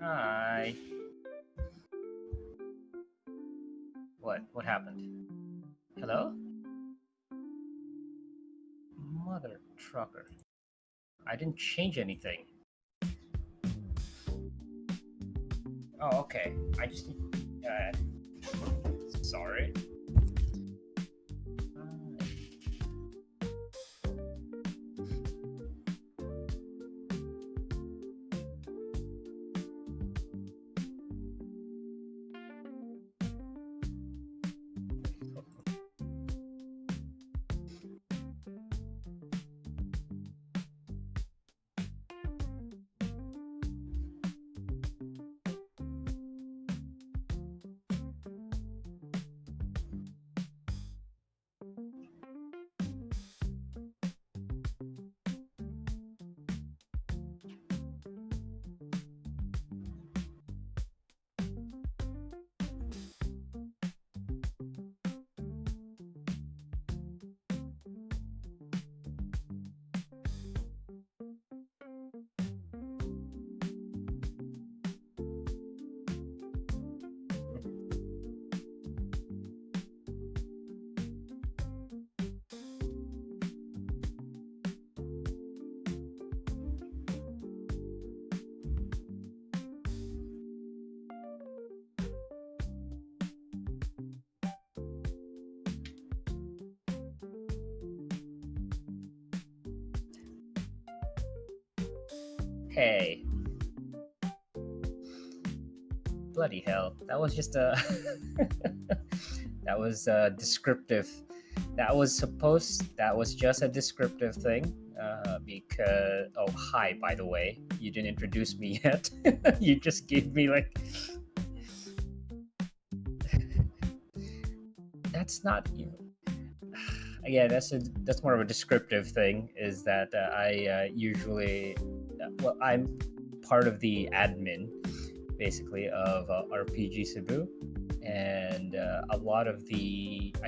Hi. What happened? Hello? Mother trucker. I didn't change anything. Oh, okay. I just need. Sorry. Hey. Bloody hell. That was just a. That was descriptive. That was just a descriptive thing. Because. Oh, hi, by the way. You didn't introduce me yet. You just gave me, like. That's not. Yeah, that's more of a descriptive thing. Is that I usually. Well, I'm part of the admin, basically, of RPG Cebu, and I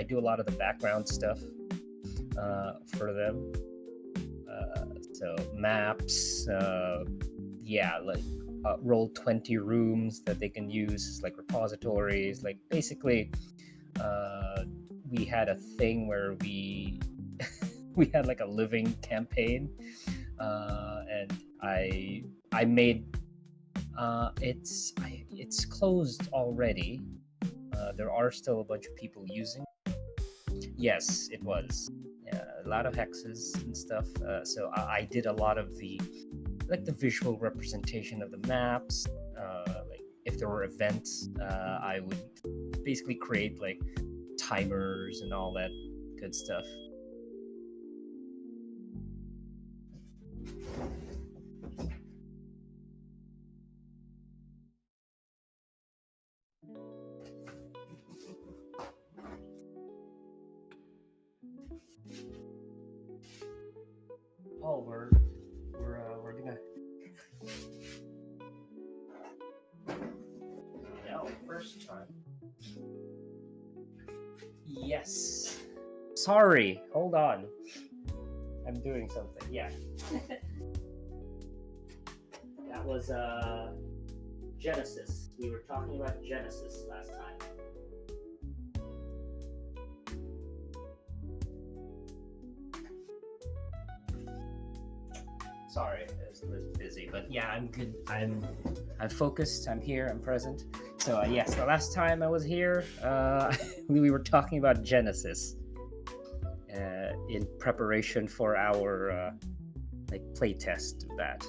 do a lot of the background stuff for them. So maps, yeah, like roll 20 rooms that they can use, like repositories. Like basically, uh, we had a thing where we we had like a living campaign, and I made it's closed already. There are still a bunch of people using. Yes, it was. Yeah, a lot of hexes and stuff. So I did a lot of the visual representation of the maps. Like if there were events, I would basically create like timers and all that good stuff. Oh, we're gonna. No, first time. Yes. Sorry. Hold on. I'm doing something. Yeah. That was Genesis. We were talking about Genesis last time. Sorry, I was busy, but yeah, I'm good. I'm focused. I'm here. I'm present. So yes, the last time I was here, we were talking about Genesis in preparation for our like play test of that.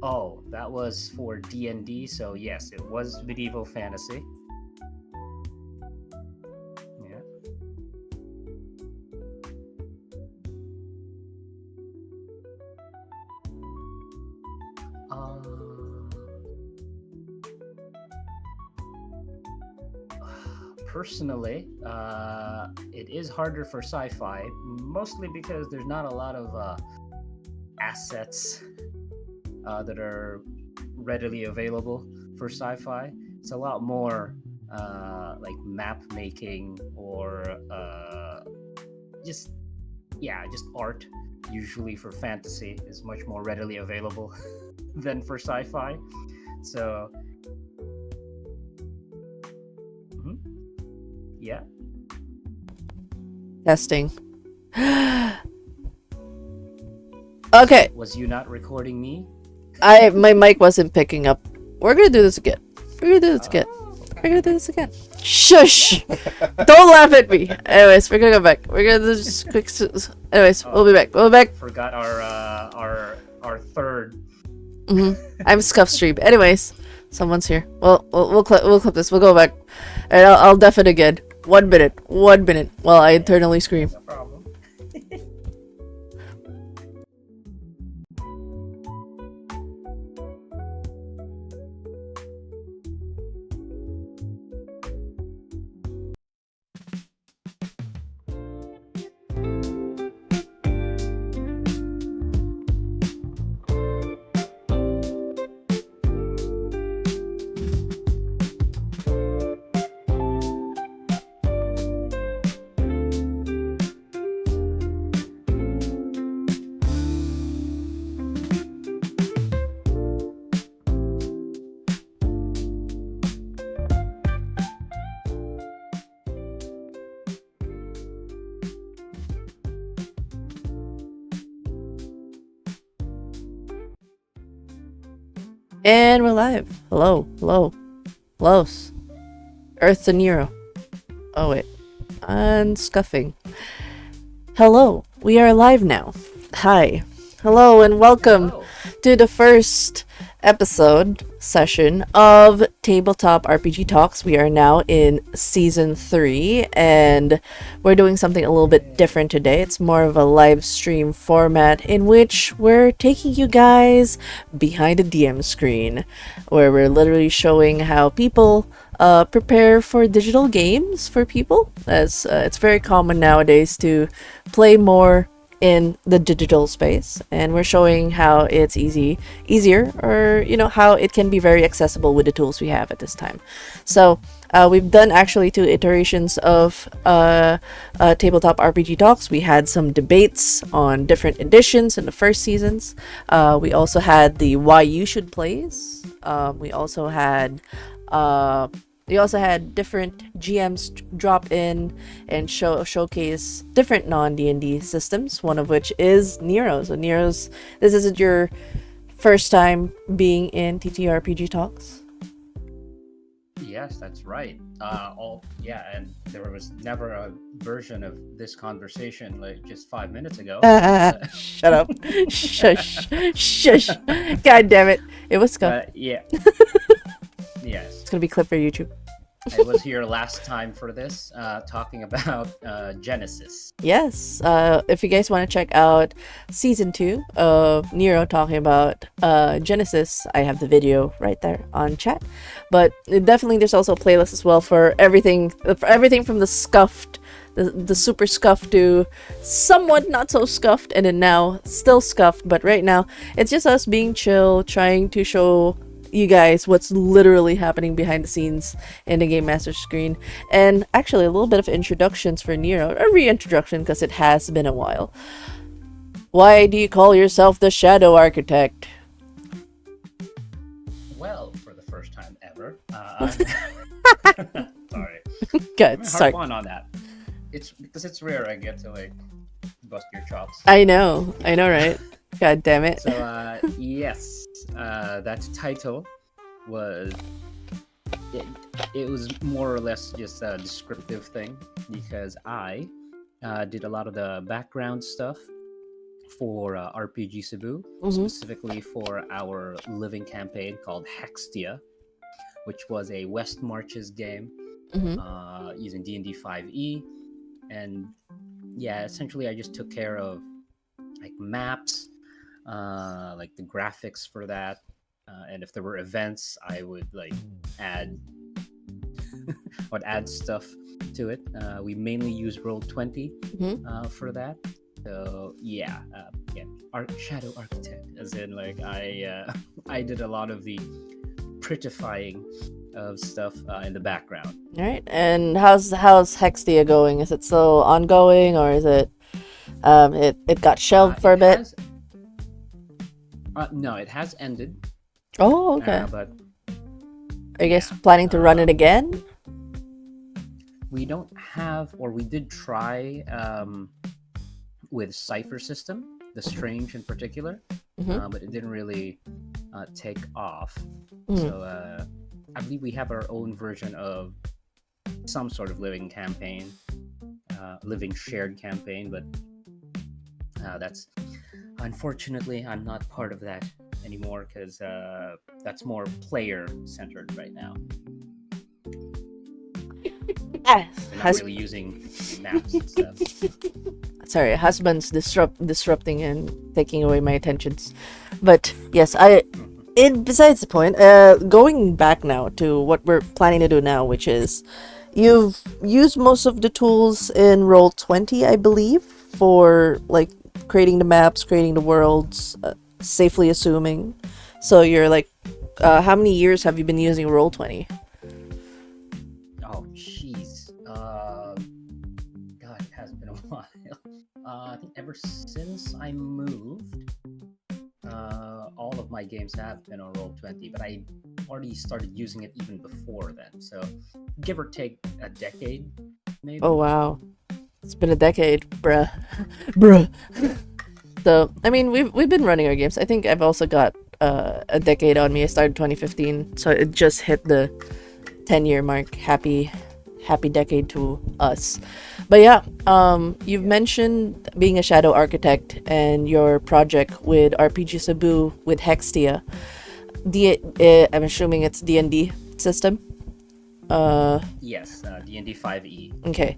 Oh, that was for D&D, so yes, it was medieval fantasy. Yeah. Uh, Personally, it is harder for sci-fi, mostly because there's not a lot of assets that are readily available for sci-fi. It's a lot more like map making or just just art. Usually for fantasy is much more readily available than for sci-fi. So mhm, yeah. Testing. Okay, Was you not recording me? my mic wasn't picking up. We're gonna do this again. We're gonna do this again. We're gonna do this again. Shush! Don't laugh at me. Anyways, we're gonna go back. We're gonna do just quick. Anyways, we'll be back. We'll be back. Forgot our third. I'm scuff stream. Anyways, someone's here. We'll clip this. We'll go back, and I'll def it again. 1 minute. 1 minute. While I internally scream. No problem. And we're live. Hello. Hello. Los. Earth to Nero. Oh wait. And scuffing. Hello. We are live now. Hi. Hello and welcome Hello. to the first episode session of Tabletop RPG Talks. We are now in season 3 and we're doing something a little bit different today. It's more of a live stream format in which we're taking you guys behind the DM screen, where we're literally showing how people prepare for digital games for people, as it's very common nowadays to play more in the digital space, and we're showing how it's easier, or how it can be very accessible with the tools we have at this time. So we've done actually 2 iterations of Tabletop RPG Talks. We had some debates on different editions in the first seasons. We also had the why you should plays. We also had different GMs drop in and showcase different non-D&D systems, one of which is Nero. So Nero's, this isn't your first time being in TTRPG Talks? Yes, that's right. And there was never a version of this conversation like just 5 minutes ago. Shut up. Shush. Shush. God damn it. It was scuff. Yeah. Yes. It's gonna be clip for YouTube. I was here last time for this, talking about Genesis. Yes. If you guys want to check out season 2 of Nero talking about Genesis, I have the video right there on chat. But definitely, there's also a playlist as well for everything from the scuffed, the super scuffed to somewhat not so scuffed, and then now still scuffed. But right now, it's just us being chill, trying to show you guys what's literally happening behind the scenes in the Game Master screen. And actually a little bit of introductions for Nero, a reintroduction because it has been a while. Why do you call yourself the Shadow Architect? Well, for the first time ever. Sorry. Good, sorry. Harp on that. It's because it's rare I get to like bust your chops. I know, right? God damn it. So yes, that title was it was more or less just a descriptive thing, because I did a lot of the background stuff for RPG Cebu, specifically for our living campaign called Hextia, which was a West Marches game using D&D 5e. And yeah, essentially I just took care of like maps, like the graphics for that. And if there were events, I would like add would add stuff to it. We mainly use Roll20 for that. So yeah, Shadow Architect, as in like I did a lot of the prettifying of stuff in the background. All right, and how's Hextia going? Is it still ongoing, or is it it got shelved for a bit? No, it has ended. Oh, okay. But are you guys planning to run it again? We don't have, or we did try with Cypher System, the Strange in particular, but it didn't really take off. So I believe we have our own version of some sort of living campaign, living shared campaign, but that's unfortunately I'm not part of that anymore because that's more player centered right now. They're not really using maps and stuff. Sorry, husband's disrupting and taking away my attentions. But yes, besides the point, going back now to what we're planning to do now, which is you've used most of the tools in Roll20, I believe, for like creating the maps, creating the worlds, safely assuming. So you're like, how many years have you been using Roll20? Oh, jeez. God, it has been a while. I think ever since I moved, all of my games have been on Roll20, but I already started using it even before then. So give or take a decade, maybe. Oh, wow. It's been a decade, bruh. Bruh. So, I mean, we've been running our games. I think I've also got a decade on me. I started 2015, so it just hit the 10-year mark. Happy decade to us. But yeah, you've mentioned being a shadow architect and your project with RPG Cebu with Hextia. I'm assuming it's D&D system. Yes, D&D 5e. Okay.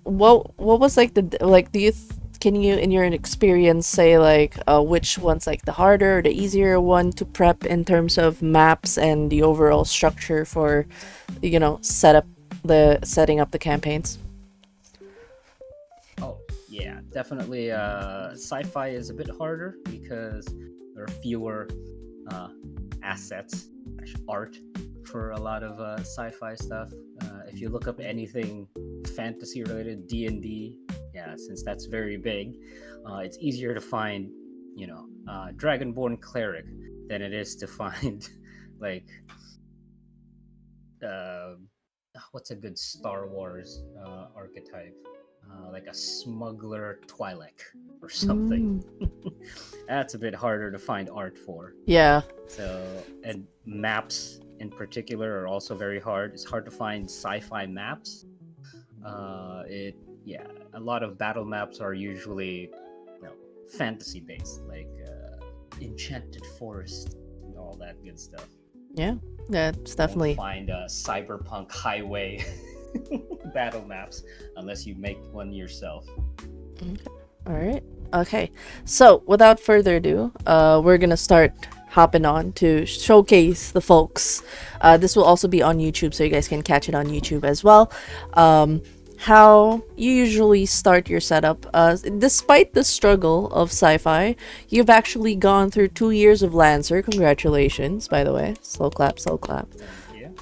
What was like do you can you in your experience say like which one's like the harder or the easier one to prep in terms of maps and the overall structure for setting up the campaigns? Oh yeah, definitely sci-fi is a bit harder because there are fewer assets, art for a lot of sci-fi stuff. If you look up anything fantasy related, D&D, yeah, since that's very big, it's easier to find, Dragonborn cleric than it is to find like what's a good Star Wars archetype? Like a smuggler Twi'lek or something. That's a bit harder to find art for. Yeah. So, and maps in particular are also very hard. It's hard to find sci-fi maps. A lot of battle maps are usually, fantasy based, like Enchanted Forest and all that good stuff. Yeah, it's definitely. You won't find cyberpunk highway battle maps unless you make one yourself. Okay. All right. Okay. So without further ado, we're gonna start hopping on to showcase the folks. This will also be on YouTube, so you guys can catch it on YouTube as well. How you usually start your setup. Despite the struggle of sci-fi, you've actually gone through 2 years of Lancer. Congratulations, by the way. Slow clap, slow clap.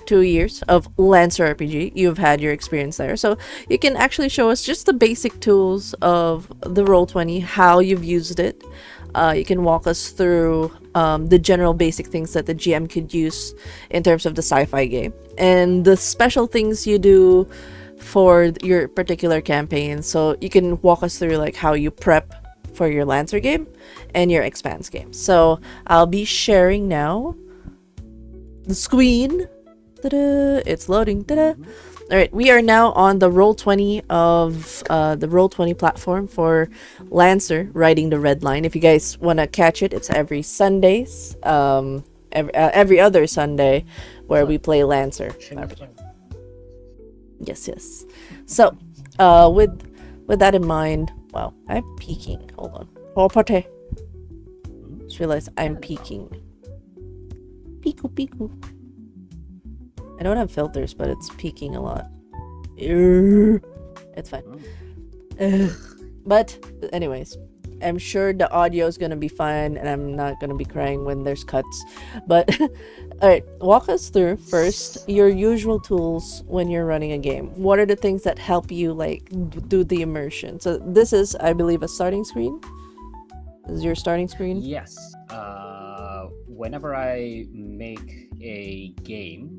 2 years of Lancer RPG. You've had your experience there. So you can actually show us just the basic tools of the Roll20, how you've used it. You can walk us through the general basic things that the GM could use in terms of the sci-fi game. And the special things you do for your particular campaign. So you can walk us through like how you prep for your Lancer game and your Expanse game. So I'll be sharing now the screen Ta-da! It's loading. Ta-da! Mhm. All right, we are now on the Roll20 of the Roll20 platform for Lancer riding the red line. If you guys want to catch it, it's every Sundays, every other Sunday, where we play Lancer. Shameless plug. Yes, yes. So, with that in mind, wow, I'm peeking. Hold on. Oh, pate. Just realized I'm peeking. Peeku, peeku. I don't have filters, but it's peaking a lot. It's fine. But anyways, I'm sure the audio is gonna be fine, and I'm not gonna be crying when there's cuts. But all right, walk us through first your usual tools when you're running a game. What are the things that help you like do the immersion? So this is, I believe, a starting screen. This is your starting screen. Yes. Whenever I make a game,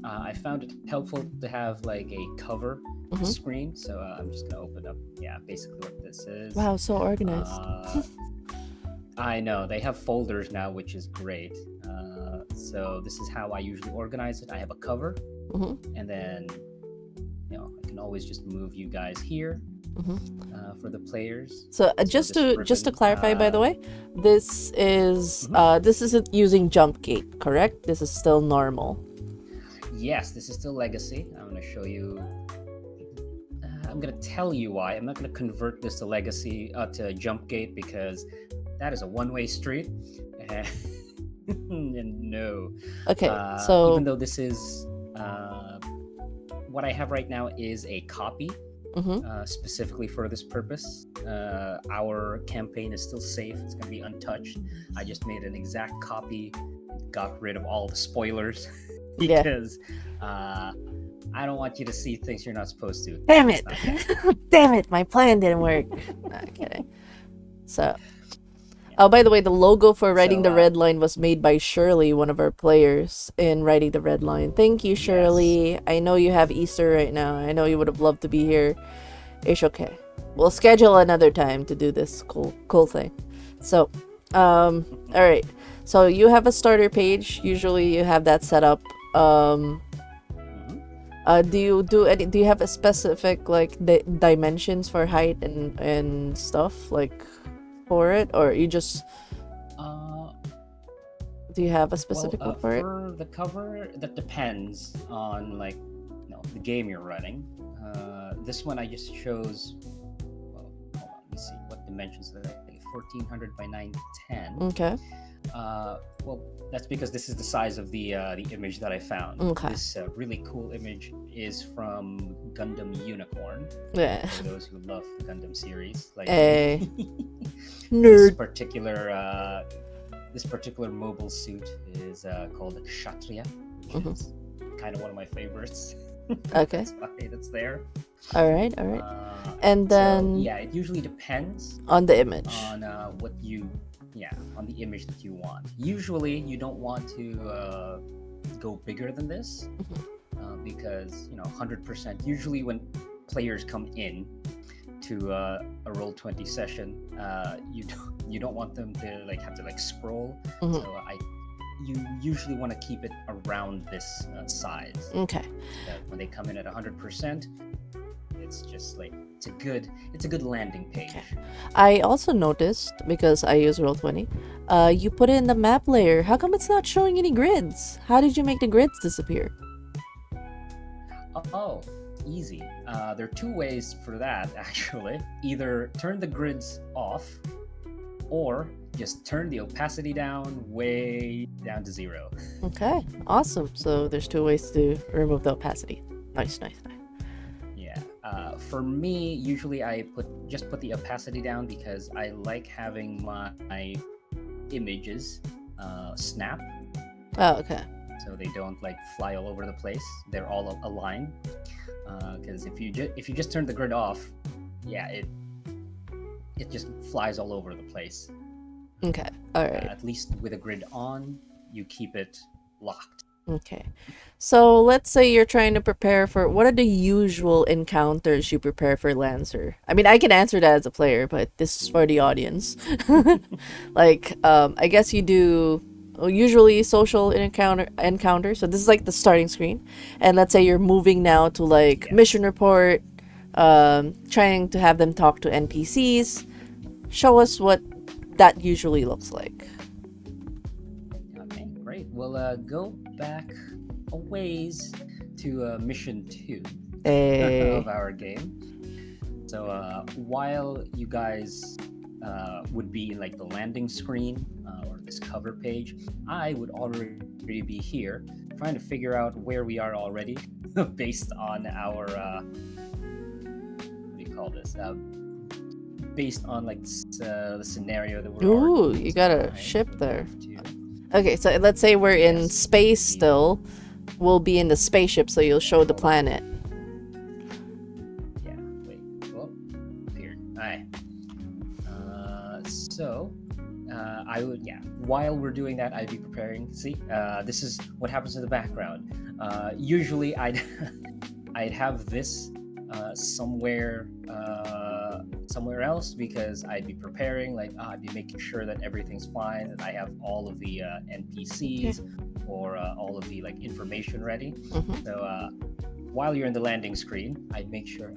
I found it helpful to have like a cover screen. So I'm just gonna open up. Yeah, basically what this is. Wow, so organized. I know they have folders now, which is great. So this is how I usually organize it. I have a cover, and then I can always just move you guys here for the players. So just to clarify, by the way, this isn't using jump gate, correct? This is still normal. Yes, this is still legacy. I'm going to show you. I'm going to tell you why. I'm not going to convert this to legacy to jump gate because that is a one-way street. And no. Okay, so even though this is what I have right now is a copy specifically for this purpose. Our campaign is still safe. It's going to be untouched. I just made an exact copy, got rid of all the spoilers because I don't want you to see things you're not supposed to. Damn it! Damn it! My plan didn't work. Not kidding. So, oh, by the way, the logo for Riding the Red Line was made by Shirley, one of our players in Riding the Red Line. Thank you, Shirley. Yes. I know you have Easter right now. I know you would have loved to be here. It's okay. We'll schedule another time to do this cool thing. So, all right. So you have a starter page. Usually you have that set up. Do you have a specific like dimensions for height and stuff like for it, or you just do you have a specific one for it? For the cover, that depends on like the game you're running. This one I just chose. Well, hold on, let me see what dimensions are that. 1400 by 910. Okay. Well, that's because this is the size of the image that I found. Okay. This really cool image is from Gundam Unicorn. Yeah. For those who love the Gundam series, like nerd. This particular mobile suit is called a Kshatriya, which is kind of one of my favorites. Okay. That's why it's there. All right. And then it usually depends on the image. On on the image that you want. Usually, you don't want to go bigger than this because 100%. Usually, when players come in to a Roll20 session, you don't want them to have to scroll. So you usually want to keep it around this size. Okay. That when they come in at 100%, it's just it's a good landing page. Okay. I also noticed, because I use Roll20, you put it in the map layer. How come it's not showing any grids? How did you make the grids disappear? Oh, easy. There are two ways for that, actually. Either turn the grids off, or just turn the opacity way down to 0. Okay, awesome. So there's two ways to remove the opacity. Nice. Yeah. For me, usually I just put the opacity down because I like having my images snap. Oh, okay. So they don't fly all over the place. They're all aligned. Because if you just turn the grid off, it just flies all over the place. Okay, all right. At least with a grid on, you keep it locked. Okay, so let's say you're trying to prepare for, what are the usual encounters you prepare for Lancer? I mean, I can answer that as a player, but this is for the audience. I guess you do usually social encounter. So this is like the starting screen, and let's say you're moving now to like Yeah. mission report, trying to have them talk to NPCs. Show us what that usually looks like. Okay, great. We'll go back a ways to mission 2 Eh, of our game. So while you guys would be in like the landing screen or this cover page, I would already be here trying to figure out where we are already based on our what do you call this? Based on like the scenario that we're already ooh, in. you So got a I ship would there. move to Okay, so let's say we're in yes, space the still. We'll be in the spaceship, so you'll show the hold on. planet. Yeah, wait. Well, appeared. Alright. So I would, yeah. While we're doing that, I'd be preparing. See, this is what happens in the background. Usually, I'd I'd have this somewhere else because I'd be preparing. Like I'd be making sure that everything's fine, that I have all of the Okay. NPCs or all of the like information ready. Mhm. So while you're in the landing screen, I'd make sure,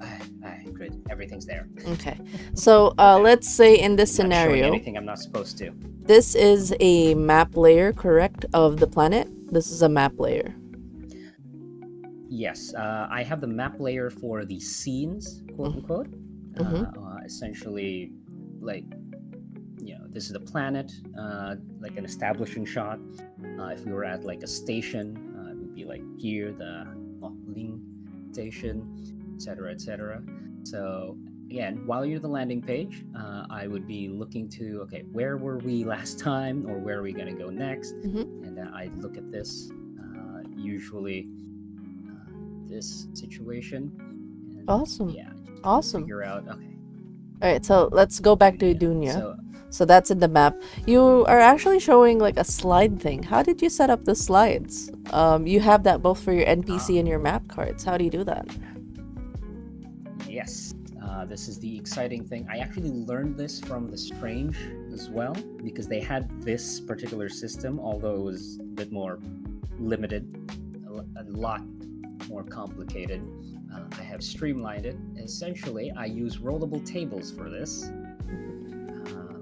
good, everything's there. Okay. So For now. let's say in this I'm not showing scenario, anything I'm not supposed to. this is a map layer, correct, of the planet? This is a map layer. Yes, I have the map layer for the scenes, quote unquote. Essentially, like, this is the planet, like an establishing shot. If we were at like a station, it would be like here, the Ling station, etc., etc. So again, while you're the landing page, I would be looking to, okay, where were we last time, or where are we going to go next? And I'd look at this, usually this situation, and Awesome. yeah, just Awesome. figure out, okay, All right, so let's go back to yeah. Idunia. So that's in the map. You are actually showing like a slide thing. How did you set up the slides? You have that both for your NPC and your map cards. How do you do that? Yes, this is the exciting thing. I actually learned this from The Strange as well, because they had this particular system, although it was a bit more limited, a lot more complicated. I have streamlined it. Essentially, I use rollable tables for this.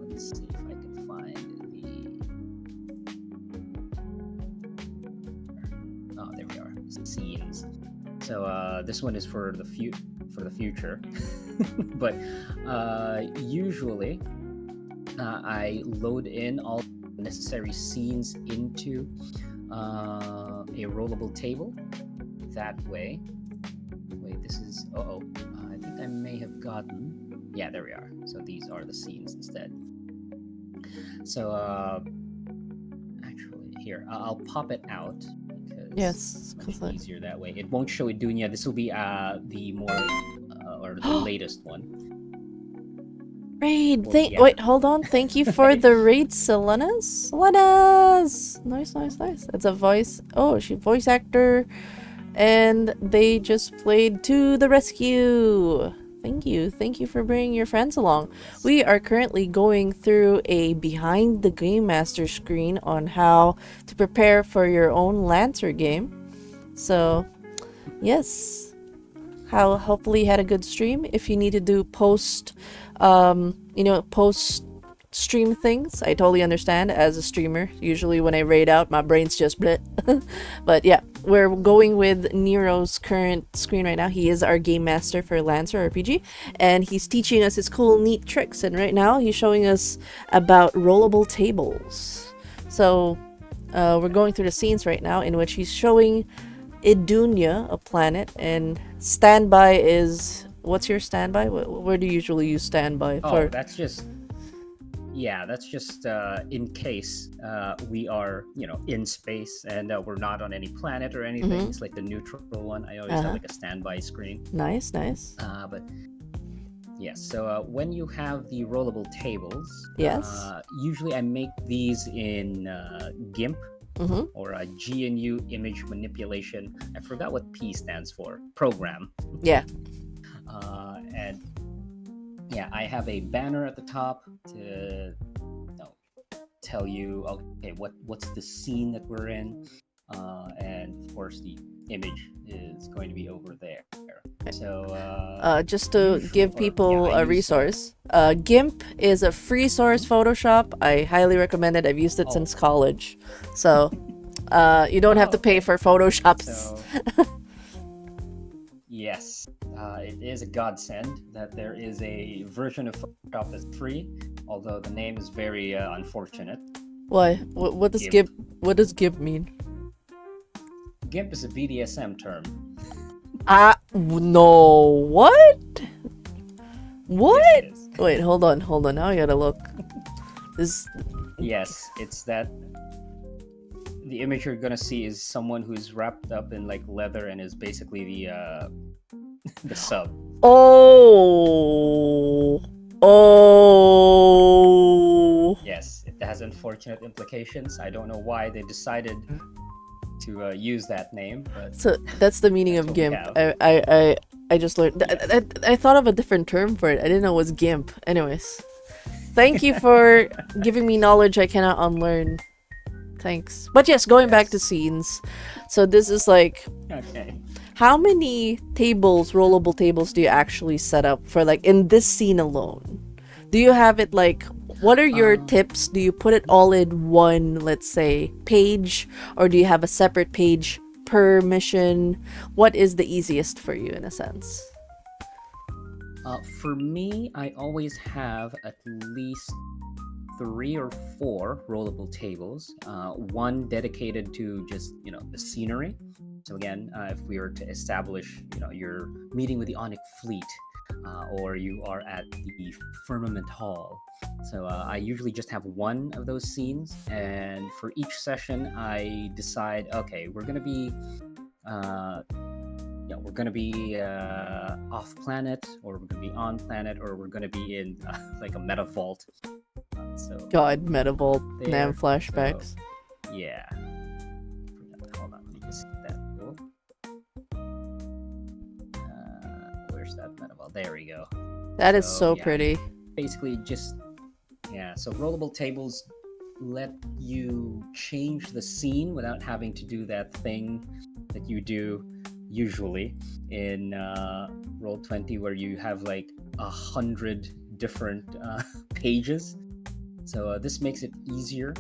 Let's see if I can find the. Oh, there we are. Scenes. So this one is for the future, but usually I load in all necessary scenes into a rollable table. That way. Wait, this is. I think I may have gotten. Yeah, there we are. So these are the scenes instead. So actually, here I'll pop it out because Yes, it's much easier that way. It won't show Idunia. This will be the more or the latest one. Raid. Well, yeah. Wait, hold on. Thank you for the raid, Selenas. Selenas. Nice. It's a voice. Oh, she voice actor, and they just played To the Rescue. Thank you for bringing your friends along. We are currently going through a behind the Game Master screen on how to prepare for your own Lancer game. So, yes, hopefully you had a good stream. If you need to do post stream things, I totally understand as a streamer. Usually when I raid out, my brain's just bleh. But yeah, we're going with Nero's current screen right now. He is our game master for Lancer RPG, and he's teaching us his cool, neat tricks. And right now, he's showing us about rollable tables. So we're going through the scenes right now in which he's showing Idunia, a planet, and standby is... What's your standby? Where do you usually use standby for? Oh, that's just in case we are, in space and we're not on any planet or anything. It's like the neutral one. I always have like a standby screen. Nice. But yes, so when you have the rollable tables, Yes. usually I make these in GIMP or a GNU image manipulation. I forgot what P stands for. Program. Yeah. And yeah, I have a banner at the top tell you, okay, what's the scene that we're in, and of course the image is going to be over there. So just to give people I a use, resource, GIMP is a free source Photoshop. I highly recommend it. I've used it since college, so you don't have to pay for Photoshops. So, yes, it is a godsend that there is a version of Photoshop that's free, although the name is very unfortunate. Why? What does GIMP? What does GIMP mean? GIMP is a BDSM term. No, what? What? Yes, Wait, hold on. Now I gotta look. Yes, it's that. The image you're gonna see is someone who's wrapped up in like leather and is basically the the sub. Oh. Yes, it has unfortunate implications. I don't know why they decided to use that name, but so that's the meaning of GIMP. I just learned. I thought of a different term for it. I didn't know it was GIMP. Anyways, thank you for giving me knowledge I cannot unlearn. Thanks. But yes, going back to scenes. So this is like, how many rollable tables do you actually set up for, like, in this scene alone? Do you have it like, what are your tips? Do you put it all in one, let's say, page? Or do you have a separate page per mission? What is the easiest for you in a sense? For me, I always have at least 3 or 4 rollable tables. One dedicated to just, the scenery. So again, if we were to establish, you're meeting with the Onyx fleet, or you are at the Firmament Hall. So I usually just have one of those scenes, and for each session, I decide, okay, we're gonna be, off planet, or we're gonna be on planet, or we're gonna be in like a meta vault. God, meta vault, NAM flashbacks. So, yeah. Hold on, let me just get that. Where's that meta vault? There we go. That is so pretty. Basically, so rollable tables let you change the scene without having to do that thing that you do usually in Roll20, where you have like 100 different pages. So this makes it easier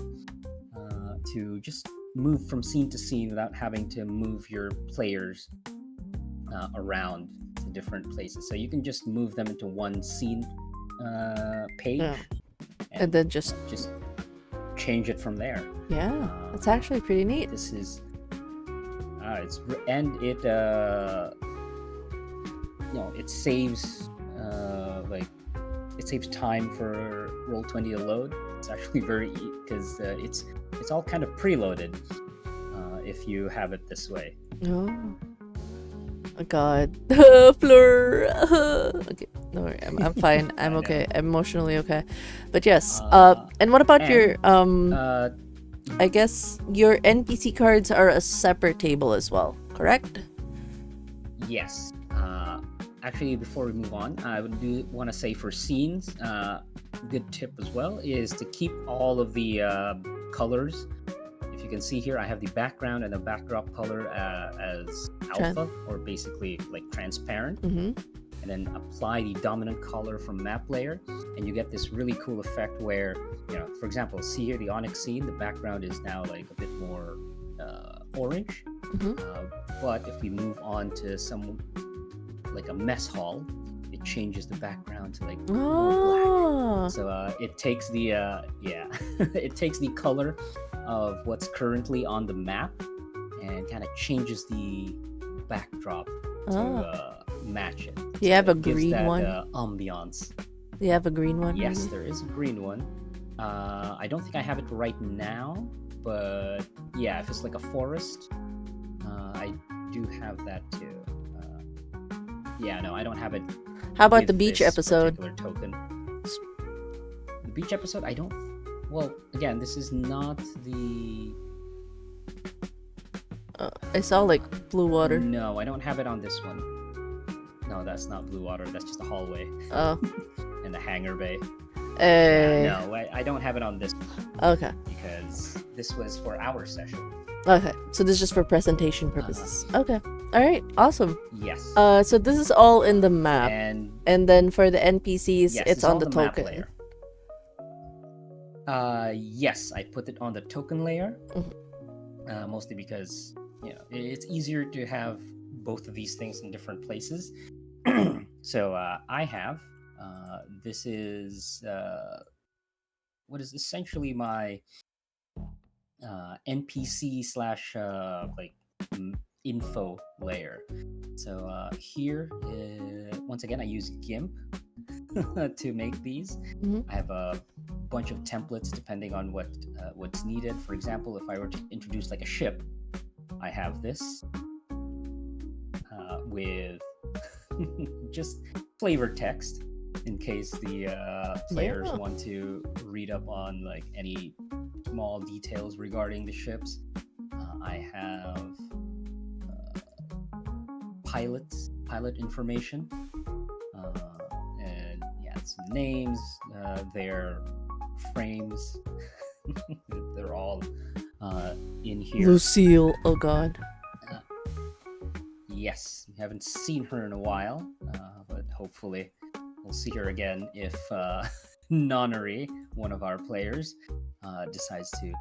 to just move from scene to scene without having to move your players around to different places. So you can just move them into one scene page, and then just change it from there. Yeah, it's actually pretty neat. This is it saves it saves time for Roll20 to load. It's actually very because it's all kind of preloaded if you have it this way. Oh God, Fleur. Okay, no worry, I'm fine. I'm okay. I'm emotionally okay. But yes, and what about your I guess your NPC cards are a separate table as well, correct? Yes. Actually, before we move on, I would want to say for scenes, good tip as well is to keep all of the colors. If you can see here, I have the background and the backdrop color as alpha, or basically like transparent, and then apply the dominant color from map layer, and you get this really cool effect where, for example, see here the Onyx scene, the background is now like a bit more orange, but if we move on to some like a mess hall, it changes the background to like more black. So it takes the it takes the color of what's currently on the map and kind of changes the backdrop to match it. Do you have a green one? Ambiance. Do you have a green one? Yes, there is a green one. I don't think I have it right now, but yeah, if it's like a forest, I do have that too. No, I don't have it. How about the beach episode? Token. The beach episode, I don't. Well, again, this is not the. I saw like blue water. No, I don't have it on this one. No, that's not blue water. That's just a hallway. Oh. And the hangar bay. No, I don't have it on this Okay. because this was for our session. Okay. So this is just for presentation purposes. Okay. All right. Awesome. Yes. So this is all in the map, And then for the NPCs, yes, it's on all the map token. layer. Yes, I put it on the token layer, mostly because it's easier to have both of these things in different places. So I have this is what is essentially my NPC slash like info layer. So here, once again, I use GIMP to make these. Mhm. I have a bunch of templates depending on what's needed. For example, if I were to introduce like a ship, I have this with just flavor text in case the players want to read up on like any small details regarding the ships. I have pilot information, and yeah, it's names, their frames. They're all in here. Lucille. Oh God. Yes, we haven't seen her in a while, but hopefully we'll see her again if Nonary, one of our players, decides to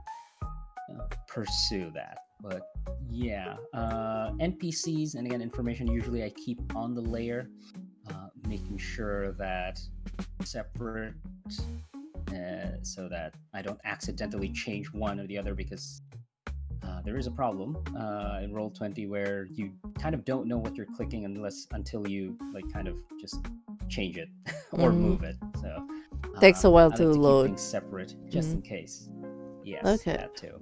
pursue that. But yeah, NPCs and again information usually I keep on the layer, making sure that separate, so that I don't accidentally change one or the other, because there is a problem in Roll20 where you kind of don't know what you're clicking until you like kind of just change it or move it. So takes a while I like to keep load. things separate just in case. Yes, Okay. that too.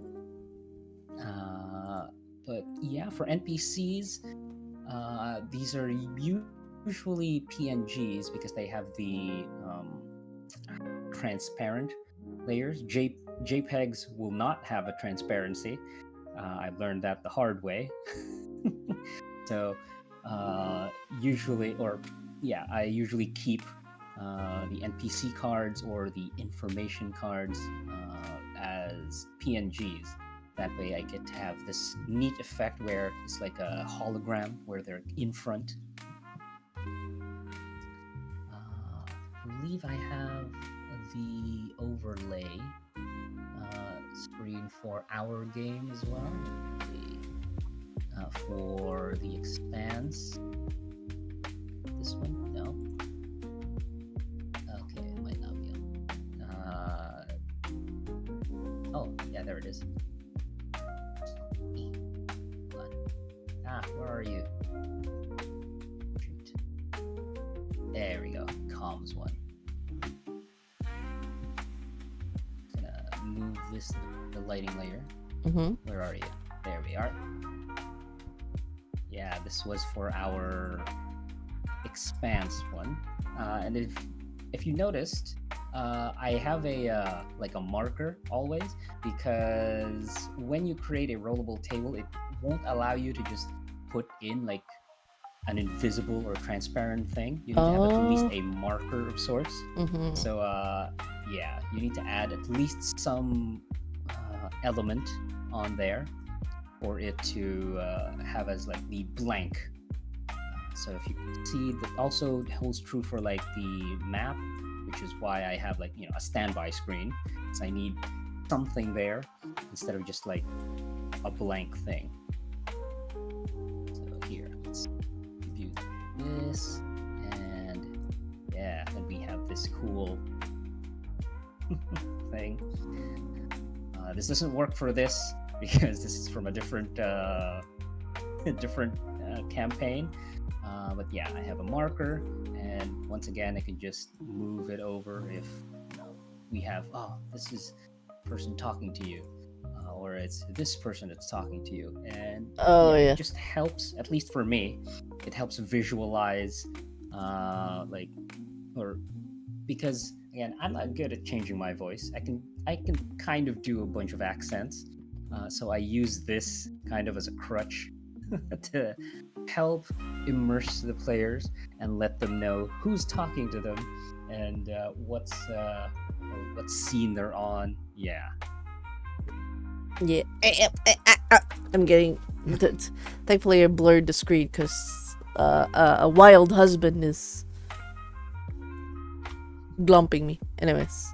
But yeah, for NPCs, these are usually PNGs because they have the transparent layers. JPEGs will not have a transparency. I've learned that the hard way. So I usually keep the NPC cards or the information cards as PNGs. That way I get to have this neat effect where it's like a hologram where they're in front. I believe I have the overlay screen for our game as well. For the Expanse. This one? No. Okay, it might not be on. Oh, yeah, there it is. Where are you? Shoot. There we go. Comms one. Gonna move this to the lighting layer. Where are you? There we are. Yeah, this was for our Expanse one. And if you noticed, I have a like a marker always, because when you create a rollable table, it won't allow you to just put in like an invisible or transparent thing. You need to have at least a marker of sorts. So yeah, you need to add at least some element on there for it to have as like the blank. So if you see, that also holds true for like the map, which is why I have like a standby screen, because I need something there instead of just like a blank thing. So here, let's give you this, and yeah, and we have this cool thing. This doesn't work for this because this is from a different campaign. But yeah, I have a marker, and once again, I can just move it over if we have, this is person talking to you, or it's this person that's talking to you, and it just helps, at least for me, it helps visualize, because again, I'm not good at changing my voice. I can kind of do a bunch of accents, so I use this kind of as a crutch to help immerse the players and let them know who's talking to them and what scene they're on. Yeah. Yeah. I'm getting. Thankfully, I blurred the screen because a wild husband is glumping me. Anyways,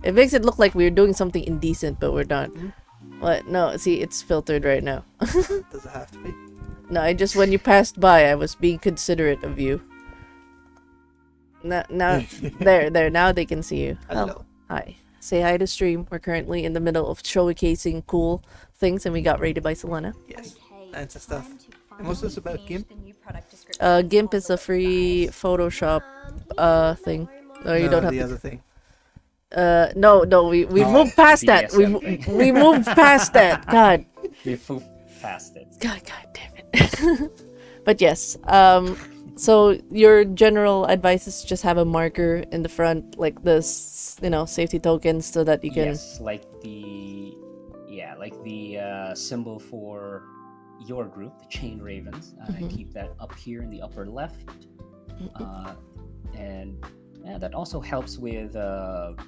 it makes it look like we're doing something indecent, but we're not. What? No, see, it's filtered right now. Does it have to be? No, when you passed by, I was being considerate of you. Now, there. Now they can see you. Hello. Hi. Say hi to stream. We're currently in the middle of showcasing cool things, and we got rated by Selena. Yes. And some stuff. And what's this about GIMP? GIMP is a free Photoshop thing. No, you don't have the to. other thing. No, we moved past that. We moved past that. God. We moved past it. God damn it. But yes, so your general advice is just have a marker in the front, like this, safety tokens, so that you can. Yes, like the symbol for your group, the Chain Ravens. Keep that up here in the upper left, and that also helps with like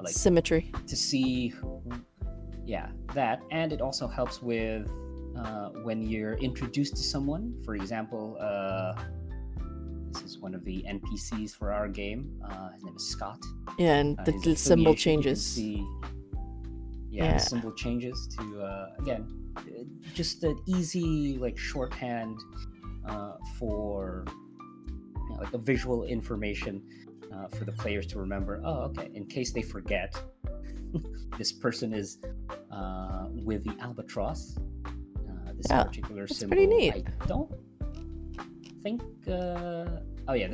symmetry to see. That, and it also helps with when you're introduced to someone. For example, this is one of the NPCs for our game. His name is Scott. Yeah, and the symbol changes. The symbol changes to again, just an easy like shorthand for like a visual information for the players to remember. Oh, okay. In case they forget, this person is with the albatross. This particular symbol. Pretty neat. I don't think. The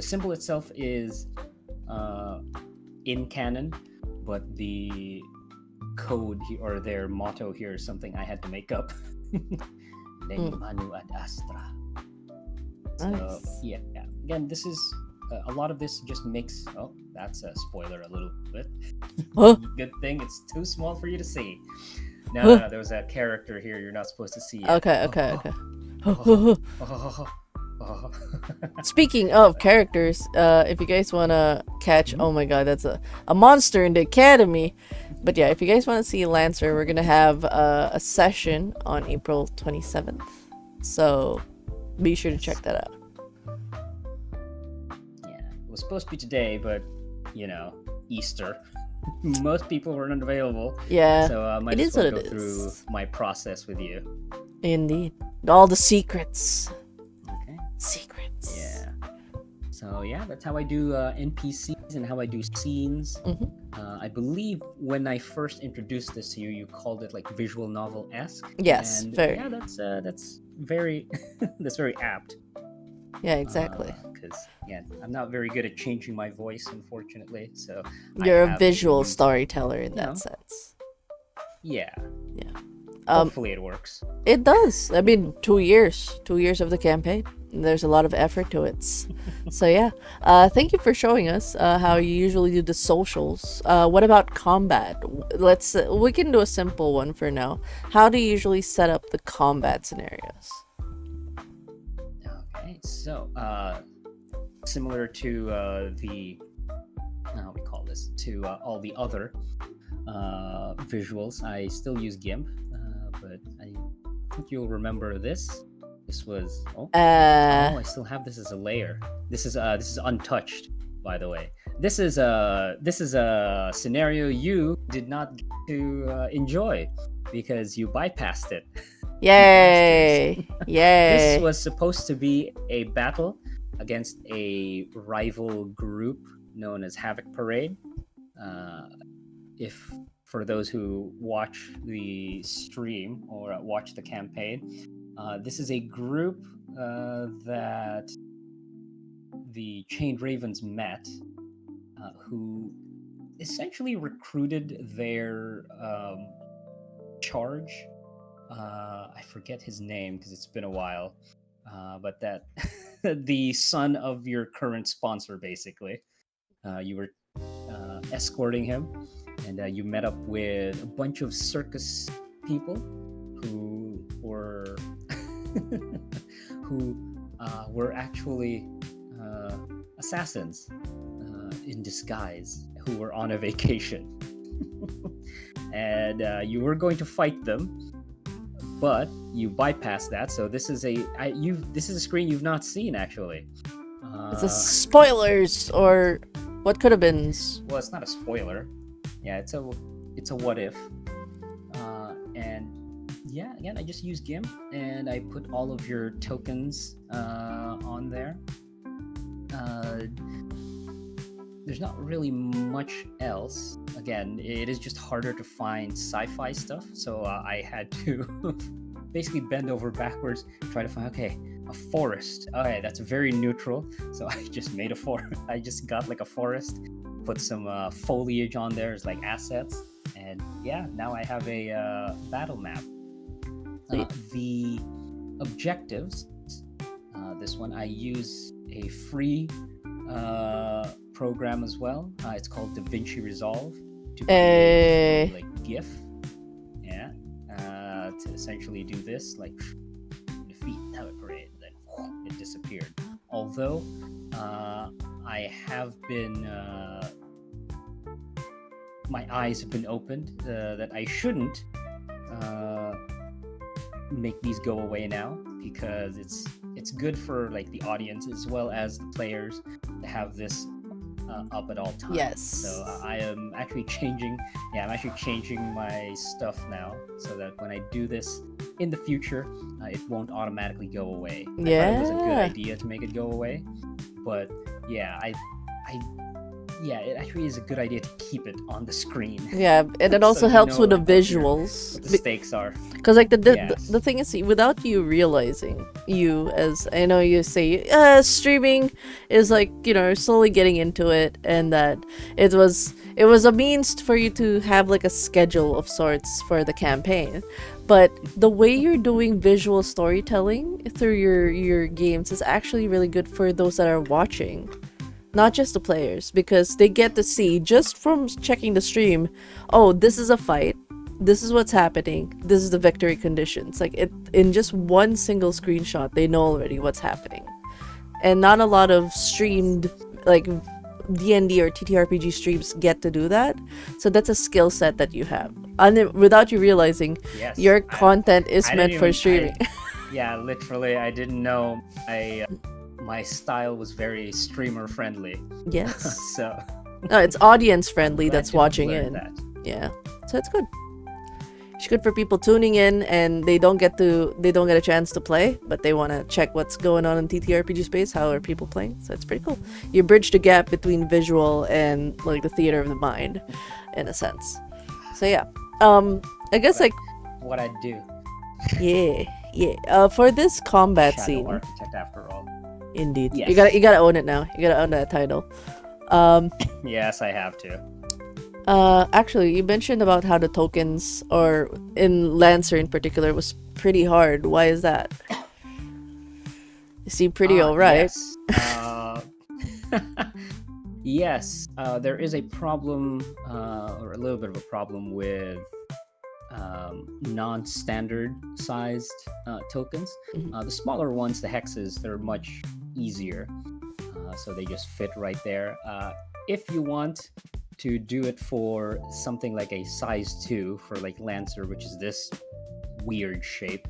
symbol itself is in canon, but the code or their motto here is something I had to make up. Manu ad Astra. So Nice. yeah. Again, this is a lot of this just makes. Oh, that's a spoiler a little bit. Huh? Good thing it's too small for you to see. No, there was a character here you're not supposed to see yet. Okay. Speaking of characters, if you guys want to catch, oh my god, that's a monster in the academy. But yeah, if you guys want to see Lancer, we're going to have a session on April 27th. So be sure to check that out. Yeah, it was supposed to be today, but, Easter. Most people weren't available. Yeah, so I might as well go through my process with you. Indeed. All the secrets. Okay. Secrets. Yeah. So yeah, that's how I do NPCs and how I do scenes. I believe when I first introduced this to you, you called it like visual novel-esque. Yes, and very. Yeah, that's very that's very apt. Yeah, exactly. Because I'm not very good at changing my voice, unfortunately. So you're a visual storyteller in that sense. Yeah. Yeah. Hopefully it works. It does. I mean, 2 years of the campaign. There's a lot of effort to it. So yeah, thank you for showing us how you usually do the socials. What about combat? We can do a simple one for now. How do you usually set up the combat scenarios? Okay, so similar to the all the other visuals, I still use GIMP, but I think you'll remember this. This was I still have this as a layer. This is untouched, by the way. This is a scenario you did not get to enjoy because you bypassed it. Yay! Yay! This was supposed to be a battle against a rival group known as Havoc Parade. If for those who watch the stream or watch the campaign, this is a group that the Chained Ravens met, who essentially recruited their charge. I forget his name because it's been a while, but that the son of your current sponsor, basically. You were escorting him, and you met up with a bunch of circus people who were who were actually assassins in disguise who were on a vacation. And you were going to fight them, but you bypassed that. So this is a screen you've not seen actually. It's a spoilers or what could have been. Well, it's not a spoiler. Yeah, it's a what if. And yeah, again, I just use GIMP and I put all of your tokens on there. There's not really much else. Again, it is just harder to find sci-fi stuff, so I had to basically bend over backwards, try to find, okay, a forest. Okay, that's very neutral, so I just made a forest. I just got like a forest, put some foliage on there as like assets, and yeah, now I have a battle map. The objectives, this one, I use a free program as well. It's called DaVinci Resolve to create like GIF. Yeah, to essentially do this, like defeat Tower Parade, then it disappeared. Although I have been, my eyes have been opened that I shouldn't make these go away now, because it's good for like the audience as well as the players to have this up at all times. Yes. So I am actually changing. Yeah, I'm actually changing my stuff now so that when I do this in the future, it won't automatically go away. I thought it was a good idea to make it go away, but yeah, it actually is a good idea to keep it on the screen. Yeah, and it also helps with the visuals. What the stakes are. Because like the thing is, without you realizing, you, as I know you say, streaming is like, slowly getting into it, and that it was a means for you to have like a schedule of sorts for the campaign. But the way you're doing visual storytelling through your games is actually really good for those that are watching. Not just the players, because they get to see just from checking the stream, oh, this is a fight, this is what's happening, this is the victory conditions. Like in just one single screenshot, they know already what's happening. And not a lot of streamed like D&D or TTRPG streams get to do that. So that's a skill set that you have. And without you realizing, your content is meant for streaming. Yeah, literally, I didn't know my style was very streamer friendly. Yes. So no, it's audience friendly that's watching in. That. Yeah. So it's good. It's good for people tuning in and they don't get a chance to play, but they want to check what's going on in TTRPG space. How are people playing? So it's pretty cool. You bridge the gap between visual and like the theater of the mind, in a sense. So yeah. I guess like what I do. Yeah. For this combat Shadow scene. Architect after all. Indeed. Yes. You gotta own it now. You gotta own that title. Yes, I have to. Actually, you mentioned about how the tokens, or in Lancer in particular, was pretty hard. Why is that? You seem pretty alright. Yes. Yes, there is a problem, or a little bit of a problem with non-standard sized tokens. The smaller ones, the hexes, they're much easier, so they just fit right there. If you want to do it for something like a size 2 for like Lancer, which is this weird shape,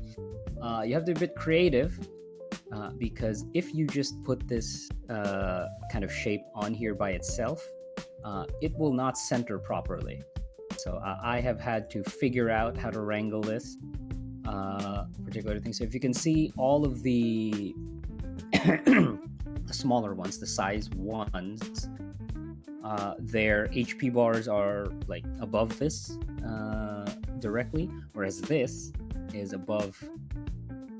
you have to be a bit creative, because if you just put this kind of shape on here by itself, it will not center properly. So I have had to figure out how to wrangle this particular thing. So if you can see all of the smaller ones, the size 1s, their HP bars are like above this directly, whereas this is above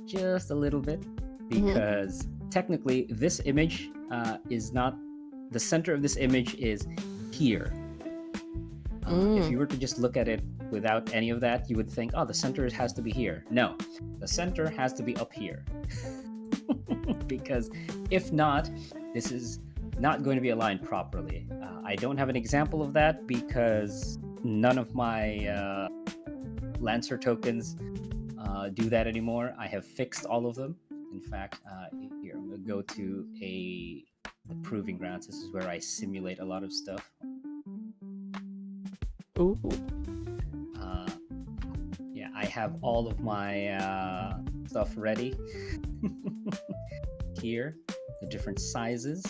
just a little bit, because technically this image is not, the center of this image is here. If you were to just look at it without any of that, you would think, oh, the center has to be here. No, the center has to be up here. Because if not, this is not going to be aligned properly. I don't have an example of that because none of my Lancer tokens do that anymore. I have fixed all of them. In fact, here I'm gonna go to the proving grounds. This is where I simulate a lot of stuff. Ooh. Yeah, I have all of my stuff ready here, the different sizes.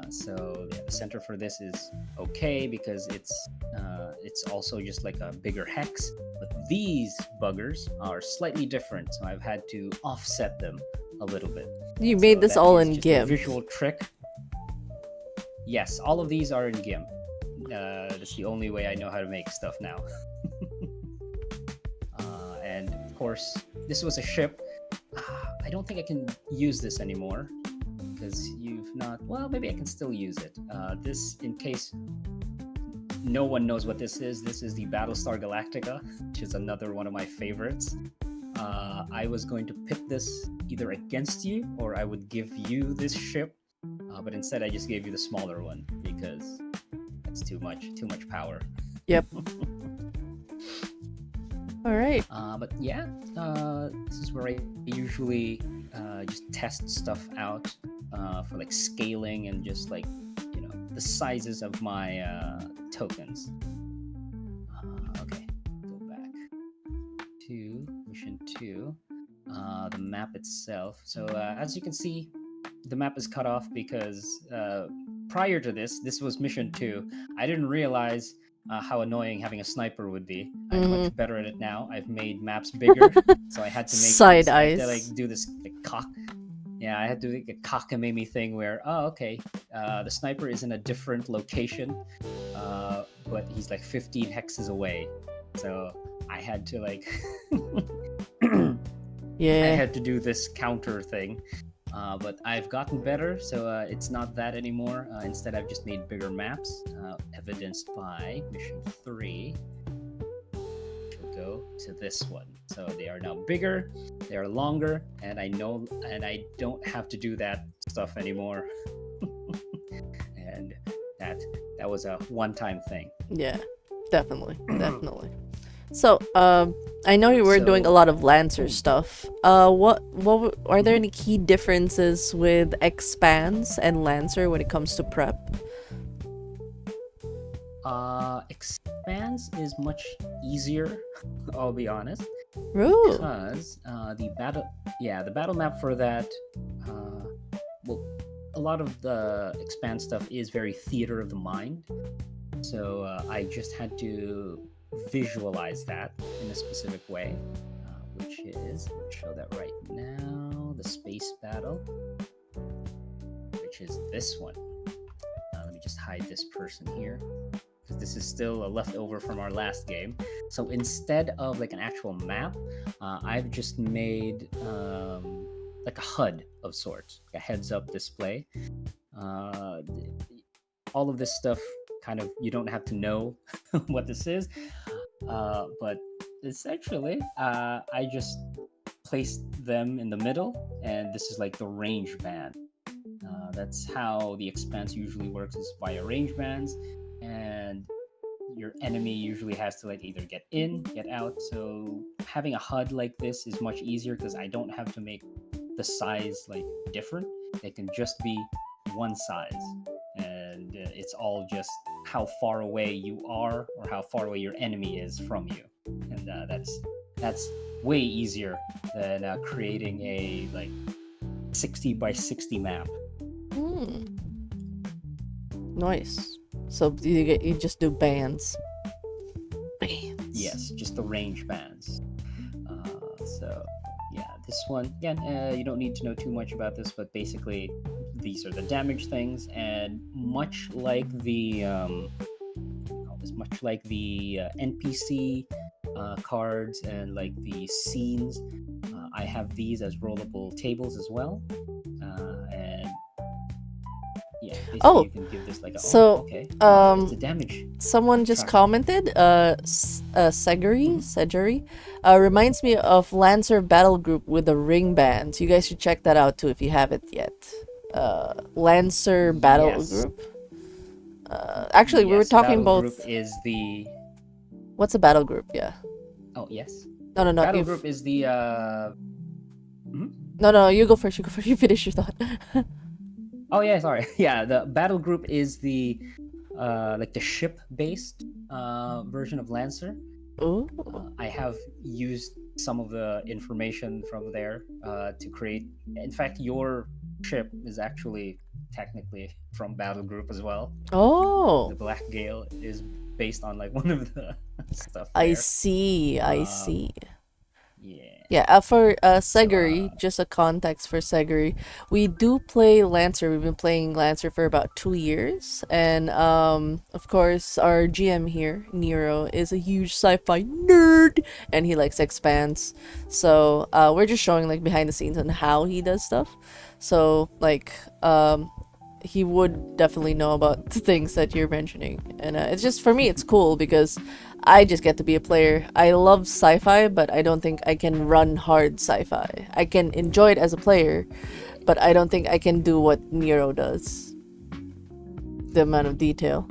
So yeah, the center for this is okay because it's also just like a bigger hex. But these buggers are slightly different, so I've had to offset them a little bit. You made this that all is in just GIMP. a visual trick. Yes, all of these are in GIMP. That's the only way I know how to make stuff now. And of course, this was a ship. I don't think I can use this anymore because you've not. Well, maybe I can still use it. This, in case no one knows what this is the Battlestar Galactica, which is another one of my favorites. I was going to pit this either against you or I would give you this ship, but instead I just gave you the smaller one because that's too much power. Yep. All right. But yeah, this is where I usually just test stuff out for like scaling and just like, you know, the sizes of my tokens. Okay, go back to mission 2. The map itself. So as you can see, the map is cut off because prior to this was mission 2. I didn't realize how annoying having a sniper would be. I'm much better at it now. I've made maps bigger, so I had to make Side I had to, eyes. like do this like, cock. Yeah, I had to do like, a cockamamie thing where, oh, okay, the sniper is in a different location, but he's like 15 hexes away. So I had to like, I Yeah. had to do this counter thing. But I've gotten better, so it's not that anymore. Instead, I've just made bigger maps, evidenced by mission 3. We'll go to this one. So they are now bigger, they are longer, and I don't have to do that stuff anymore. And that was a one-time thing. Yeah. Definitely. So, I know you were doing a lot of Lancer stuff. What are there any key differences with Expanse and Lancer when it comes to prep? Expanse is much easier, I'll be honest. Ooh. Because the battle map for that, well, a lot of the Expanse stuff is very theater of the mind. So I just had to visualize that in a specific way, which is, I'll show that right now, the space battle, which is this one. Let me just hide this person here, because this is still a leftover from our last game. So instead of like an actual map, I've just made like a HUD of sorts, a heads-up display. All of this stuff kind of, you don't have to know what this is, but essentially I just placed them in the middle, and this is like the range band. That's how the Expanse usually works, is via range bands, and your enemy usually has to like either get in, get out. So having a HUD like this is much easier because I don't have to make the size like different. It can just be one size, and it's all just how far away you are or how far away your enemy is from you, and that's way easier than creating a like 60 by 60 map. Nice. So you just do bands. Yes, just the range bands. So yeah, this one again, you don't need to know too much about this, but basically these are the damage things, and much like the NPC cards and like the scenes, I have these as rollable tables as well, and yeah, basically you can give this like a, it's a damage. Someone just commented, Seguri, reminds me of Lancer Battle Group with the ring bands. You guys should check that out too if you haven't yet. Lancer Battle Group. Actually, we were talking battle about. Group is the. What's a battle group? Yeah. Oh yes. No. Battle group is the No. You go first. You go first. You finish your thought. Oh yeah, sorry. Yeah, the battle group is the like the ship based version of Lancer. Ooh. I have used some of the information from there to create. In fact, your ship is actually technically from battle group as well. Oh. The Black Gale is based on like one of the stuff I there. see. I see. Yeah. Yeah, for So, Seguri, just a context for Seguri, we do play Lancer. We've been playing Lancer for about 2 years, and of course, our GM here, Nero, is a huge sci-fi nerd, and he likes expands. So we're just showing like behind the scenes on how he does stuff. So like he would definitely know about the things that you're mentioning, and it's just for me, it's cool because I just get to be a player. I love sci-fi, but I don't think I can run hard sci-fi. I can enjoy it as a player, but I don't think I can do what Nero does. The amount of detail.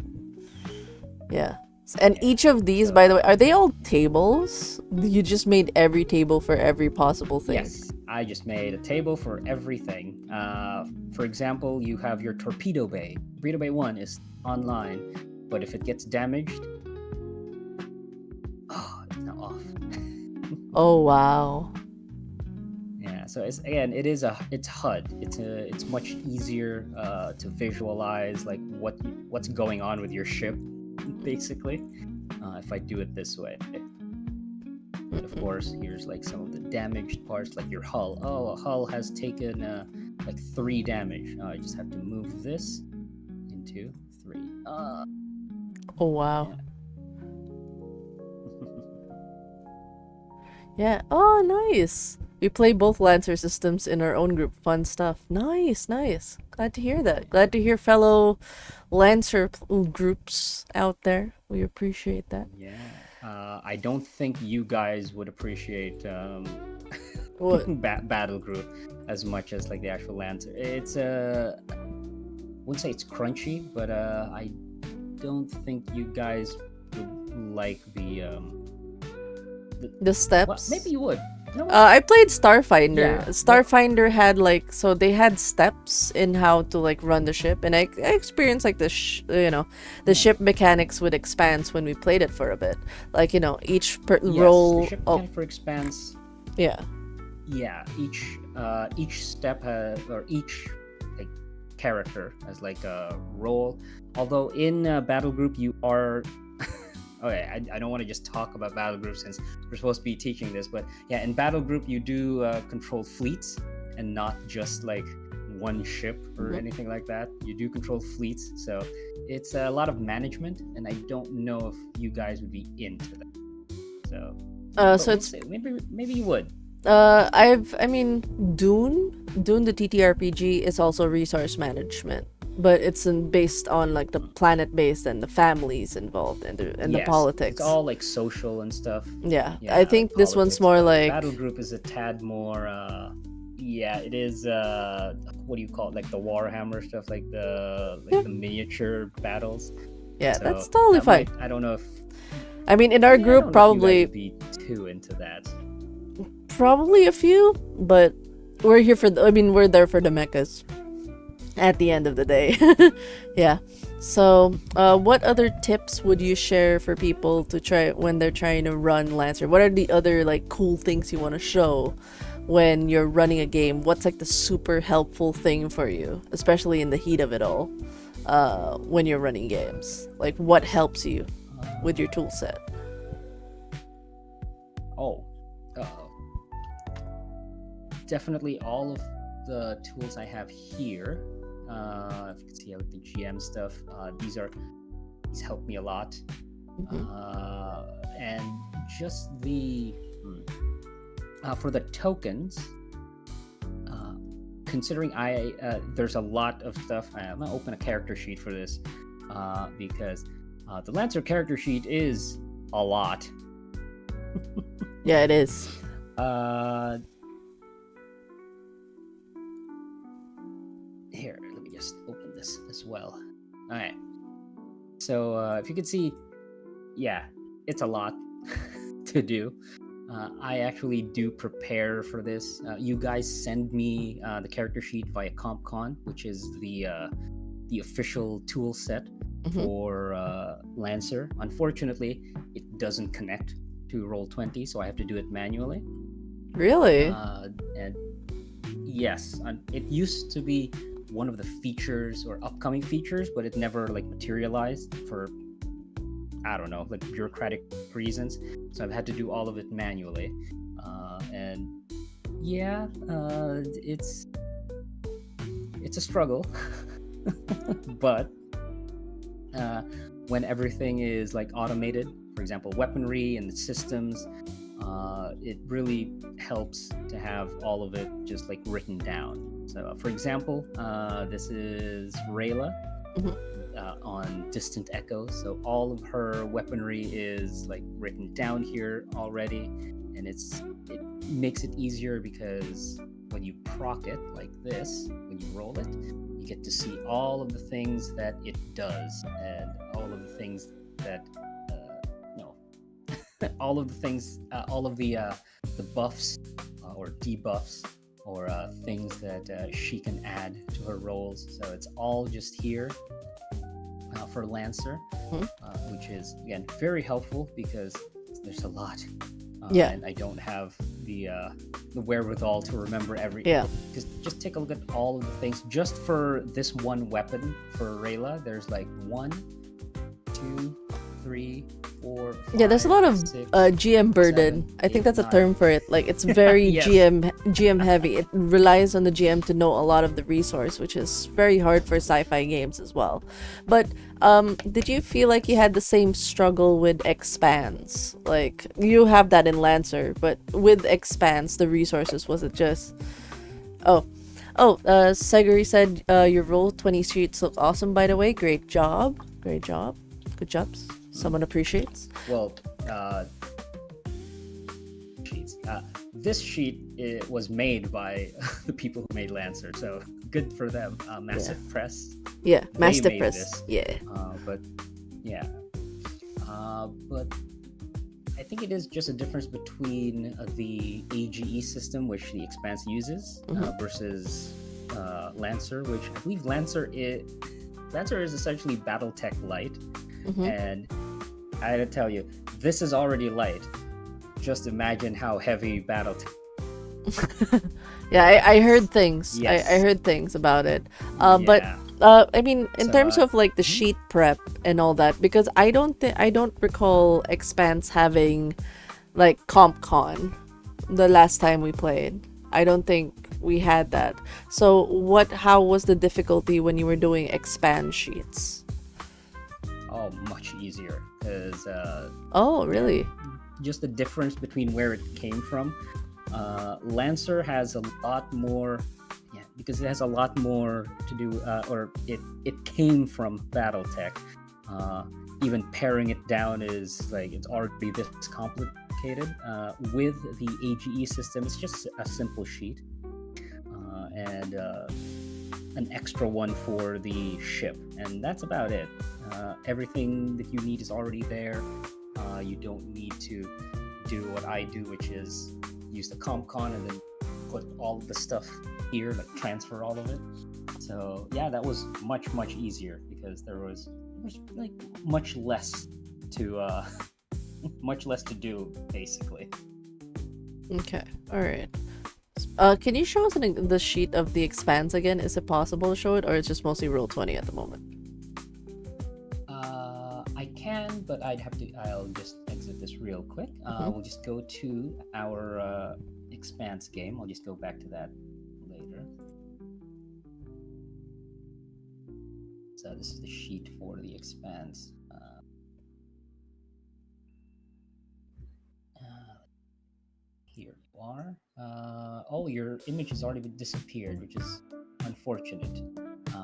Yeah. And each of these, by the way, are they all tables? You just made every table for every possible thing. Yes, I just made a table for everything. For example, you have your Torpedo Bay. Torpedo Bay 1 is online, but if it gets damaged, it's now off. Oh wow. Yeah, so it's it's HUD. It's much easier to visualize like what's going on with your ship, basically. If I do it this way. And of course, here's like some of the damaged parts, like your hull. Oh, a hull has taken like 3 damage. I just have to move this into 3. Oh wow. Yeah. Yeah. Oh, nice. We play both Lancer systems in our own group. Fun stuff. Nice. Glad to hear that. Glad to hear fellow Lancer groups out there. We appreciate that. Yeah. I don't think you guys would appreciate What? Battle Group as much as like the actual Lancer. It's I wouldn't say it's crunchy, but I don't think you guys would like The steps? Well, maybe you would. You know what? I played Starfinder. Yeah. Starfinder had like, so they had steps in how to like run the ship, and I experienced like the ship mechanics with expanse when we played it for a bit. Like each role. The ship mechanic for expanse. Yeah. Yeah, each step or each like character has like a role. Although in Battle Group you are okay, I don't want to just talk about Battle Group since we're supposed to be teaching this, but yeah, in Battle Group you do control fleets and not just like one ship or anything like that. You do control fleets, so it's a lot of management, and I don't know if you guys would be into that. So it's maybe you would. Dune the TTRPG is also resource management, but it's based on like the planet based and the families involved and the politics. It's all like social and stuff. Yeah, I think this one's more like Battle Group is a tad more. It is. What do you call it? Like the Warhammer stuff, like the miniature battles. Yeah, so that's totally fine. I don't know if. In our group, probably be too into that. Probably a few, but we're here for we're there for the mechas at the end of the day. Yeah. So what other tips would you share for people to try when they're trying to run Lancer? What are the other like cool things you want to show when you're running a game? What's like the super helpful thing for you, especially in the heat of it all, when you're running games? Like what helps you with your tool set? Definitely all of the tools I have here. If you can see like the GM stuff, these help me a lot. And just the for the tokens, considering there's a lot of stuff. I'm gonna open a character sheet for this because the Lancer character sheet is a lot. Yeah, it is. Here, let me just open this as well. All right. So if you can see, yeah, it's a lot to do. I actually do prepare for this. You guys send me the character sheet via CompCon, which is the official tool set for Lancer. Unfortunately, it doesn't connect to Roll20, so I have to do it manually. Really? And yes, it used to be one of the features or upcoming features, but it never like materialized for, I don't know, like bureaucratic reasons. So I've had to do all of it manually. And yeah, it's a struggle. But when everything is like automated, for example, weaponry and the systems, it really helps to have all of it just like written down. So, for example, this is Rayla on Distant Echoes. So all of her weaponry is like written down here already, and it makes it easier because when you proc it like this, when you roll it, you get to see all of the things that it does and all of the things that all of the things, all of the buffs or debuffs or things that she can add to her rolls. So it's all just here for Lancer, which is again very helpful because there's a lot. And I don't have the wherewithal to remember every. Yeah. Because just take a look at all of the things. Just for this one weapon for Rayla, there's like 1, 2, 3, 4, 5, Yeah, there's a lot of 6, GM burden. 7, I think 8, that's a 9. term for it. Like, it's very Yes. GM heavy. It relies on the GM to know a lot of the resource, which is very hard for sci-fi games as well. But did you feel like you had the same struggle with Expanse? Like, you have that in Lancer, but with Expanse, the resources, was it just... Seguri said your Roll20 sheets look awesome, by the way. Great job. Good jobs. Someone appreciates. Well, sheets. This sheet was made by the people who made Lancer, so good for them. Massive Press. Yeah, They Master made Press. this. Yeah. But I think it is just a difference between the AGE system, which the Expanse uses, versus Lancer, which I believe Lancer is essentially BattleTech Light. And I gotta tell you, this is already light. Just imagine how heavy BattleTech. Yeah, I heard things. Yes. I heard things about it. But I mean, in terms of like the sheet prep and all that, because I don't recall Expanse having like CompCon the last time we played. I don't think we had that. So how was the difficulty when you were doing Expanse sheets? Oh, much easier because Oh, really? just the difference between where it came from. Lancer has a lot more, because it has a lot more to do, or it came from BattleTech. Even paring it down is like it's already this complicated. With the AGE system, it's just a simple sheet and an extra one for the ship, and that's about it. Everything that you need is already there. You don't need to do what I do, which is use the CompCon and then put all of the stuff here, like transfer all of it. So yeah, that was much easier because there was like much less to do basically. Okay, all right. Can you show us the sheet of the Expanse again? Is it possible to show it, or it's just mostly Roll20 at the moment? I can, but I'll just exit this real quick. We'll just go to our Expanse game. I'll just go back to that later. So this is the sheet for the Expanse. Here you are. Your image has already disappeared, which is unfortunate.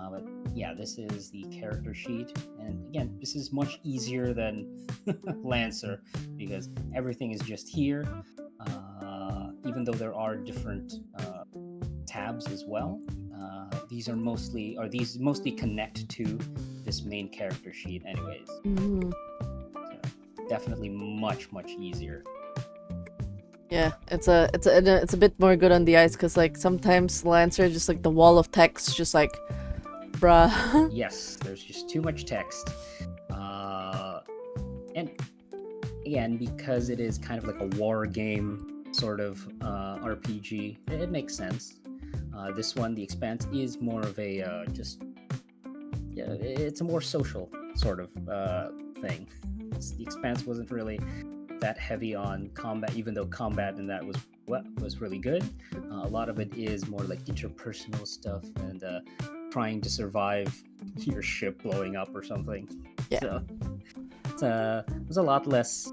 But yeah, this is the character sheet, and again, this is much easier than Lancer because everything is just here. Even though there are different tabs as well, these mostly connect to this main character sheet, anyways. So definitely much easier. Yeah, it's a bit more good on the eyes because like sometimes Lancer just like the wall of text just like, bruh. Yes, there's just too much text. And again, because it is kind of like a war game sort of RPG, it makes sense. This one, The Expanse, is more of a it's a more social sort of thing. The Expanse wasn't really that heavy on combat, even though combat in that was really good. A lot of it is more like interpersonal stuff and trying to survive your ship blowing up or something. Yeah. So it was a lot less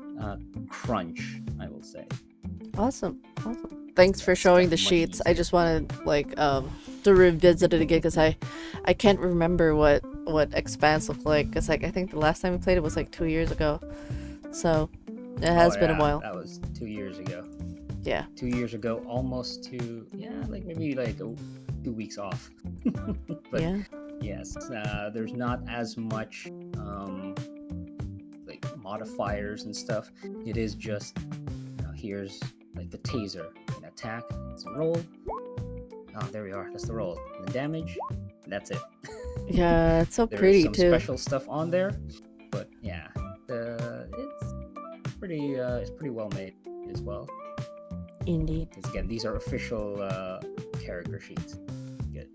crunch, I will say. Awesome. Thanks for showing the Much sheets. I easier. just wanted like to revisit it again because I can't remember what Expanse looked like because like I think the last time we played it was like 2 years ago, so it has been a while. That was 2 years ago. Yeah. 2 years ago, almost like maybe like 2 weeks off. But Yeah. yes, there's not as much like modifiers and stuff. It is just here's like the taser, an attack, it's a roll. Oh, there we are. That's the roll. And the damage. That's it. Yeah, it's so There pretty is some too. special stuff on there, but yeah, it's pretty well made as well. Indeed. Because again, these are official character sheets. Good.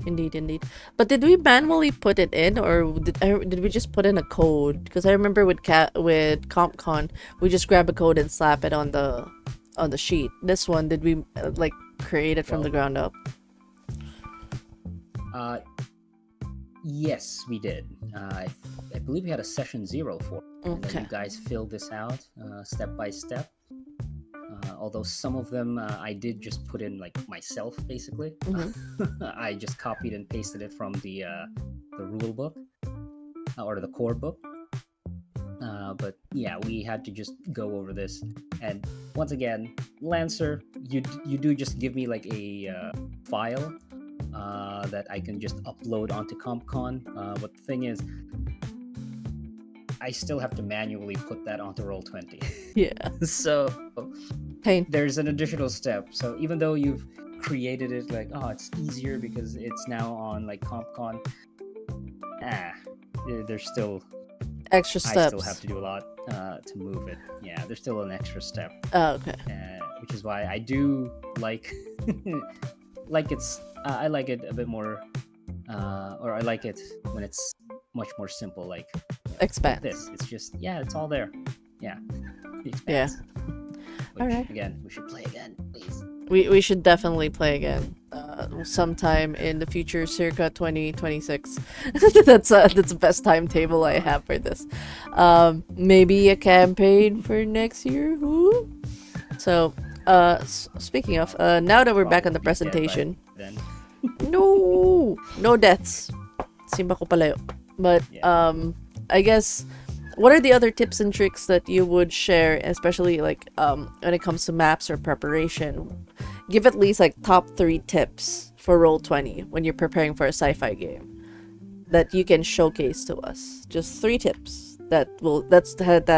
Indeed. But did we manually put it in, or did we just put in a code? Because I remember with CompCon, we just grab a code and slap it on the sheet. This one, did we like create it from the ground up? Yes, we did. I believe we had a session 0 for it. And then Okay. you guys filled this out step by step. Although some of them I did just put in like myself, basically. I just copied and pasted it from the rule book or the core book. But yeah, we had to just go over this. And once again, Lancer, you do just give me like a file that I can just upload onto CompCon. But the thing is, I still have to manually put that onto Roll20. Yeah. So Pain. there's an additional step. So even though you've created it like, oh, it's easier because it's now on like CompCon, there's still Extra steps. I still have to do a lot to move it. Yeah, there's still an extra step. Oh, okay. Which is why I do like I like it a bit more, or I like it when it's much more simple. Like Expanse. this, it's just it's all there. Yeah, the Yeah. Expanse. Which, Alright. Again, we should play again, please. We should definitely play again sometime in the future, circa 2026. That's the best timetable I have for this. Maybe a campaign for next year. Woo? So, speaking of, now that we're back on the Probably dead by presentation, then. no deaths. Simba ko palayo. But Yeah. I guess, what are the other tips and tricks that you would share, especially like when it comes to maps or preparation? Give at least like top 3 tips for Roll20 when you're preparing for a sci-fi game that you can showcase to us. Just 3 tips that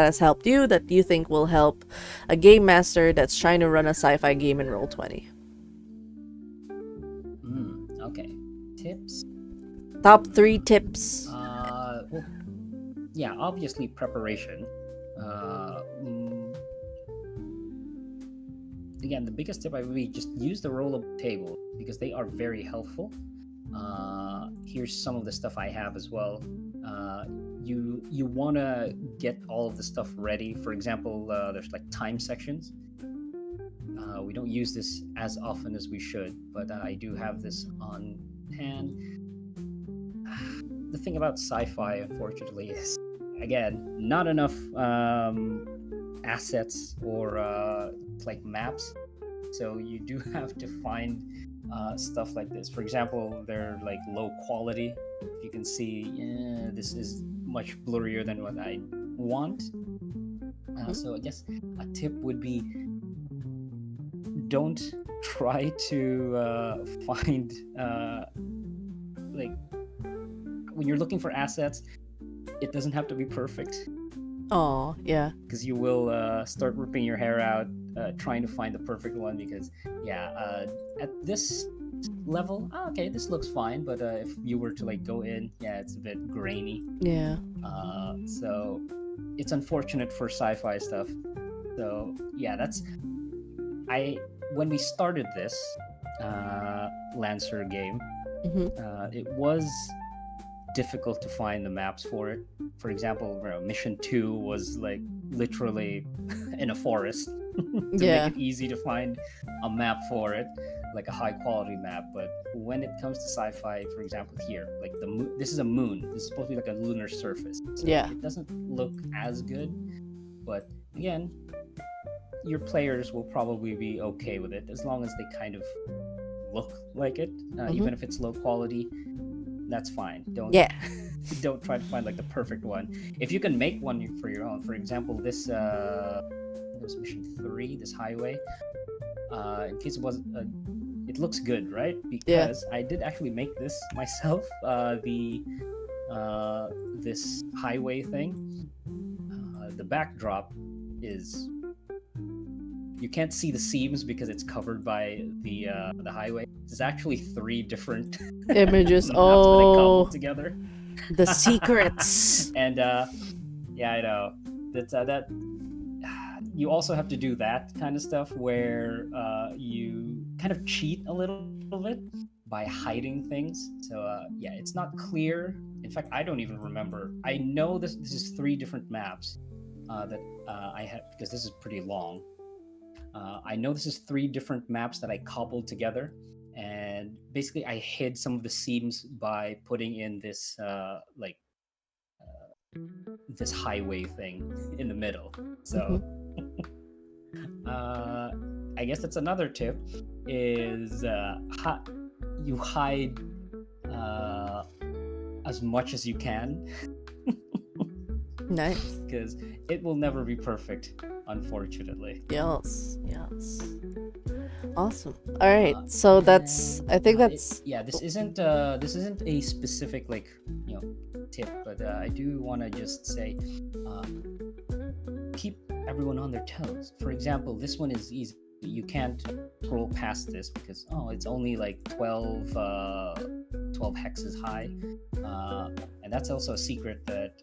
has helped you, that you think will help a game master that's trying to run a sci-fi game in Roll20. Okay. Tips. Top 3 tips. Well, yeah, obviously preparation. Again, the biggest tip I would be just use the rollable table because they are very helpful. Here's some of the stuff I have as well. You want to get all of the stuff ready. For example, there's like time sections. We don't use this as often as we should, but I do have this on hand. The thing about sci-fi, unfortunately, is again not enough assets or like maps, so you do have to find stuff like this. For example, they're like low quality. You can see this is much blurrier than what I want. So I guess a tip would be don't try to find like when you're looking for assets, it doesn't have to be perfect Oh, yeah. because you will start ripping your hair out trying to find the perfect one because at this level, okay, this looks fine, but if you were to like go in, it's a bit grainy. Yeah. So it's unfortunate for sci-fi stuff. So that's when we started this Lancer game, it was difficult to find the maps for it. For example, mission 2 was like literally in a forest to make it easy to find a map for it, like a high quality map. But when it comes to sci-fi, for example, here, like this is a moon. This is supposed to be like a lunar surface. So it doesn't look as good, but again, your players will probably be okay with it as long as they kind of look like it, even if it's low quality. That's fine. Don't try to find like the perfect one. If you can make one for your own, for example, this was mission 3, this highway. In case it was, it looks good, right? Because I did actually make this myself. This highway thing. The backdrop is. You can't see the seams because it's covered by the highway. There's actually 3 different images. that I cobbled together. The secrets. And I know that you also have to do that kind of stuff where you kind of cheat a little bit by hiding things. So it's not clear. In fact, I don't even remember. I know this is 3 different maps that I have because this is pretty long. I know this is 3 different maps that I cobbled together, and basically I hid some of the seams by putting in this this highway thing in the middle. So I guess that's another tip is you hide as much as you can. Nice. Because it will never be perfect, unfortunately. Yes. Awesome. All right. So I think that's. This isn't a specific tip, but I do want to just say, keep everyone on their toes. For example, this one is easy. You can't scroll past this because it's only like 12 hexes high, and that's also a secret that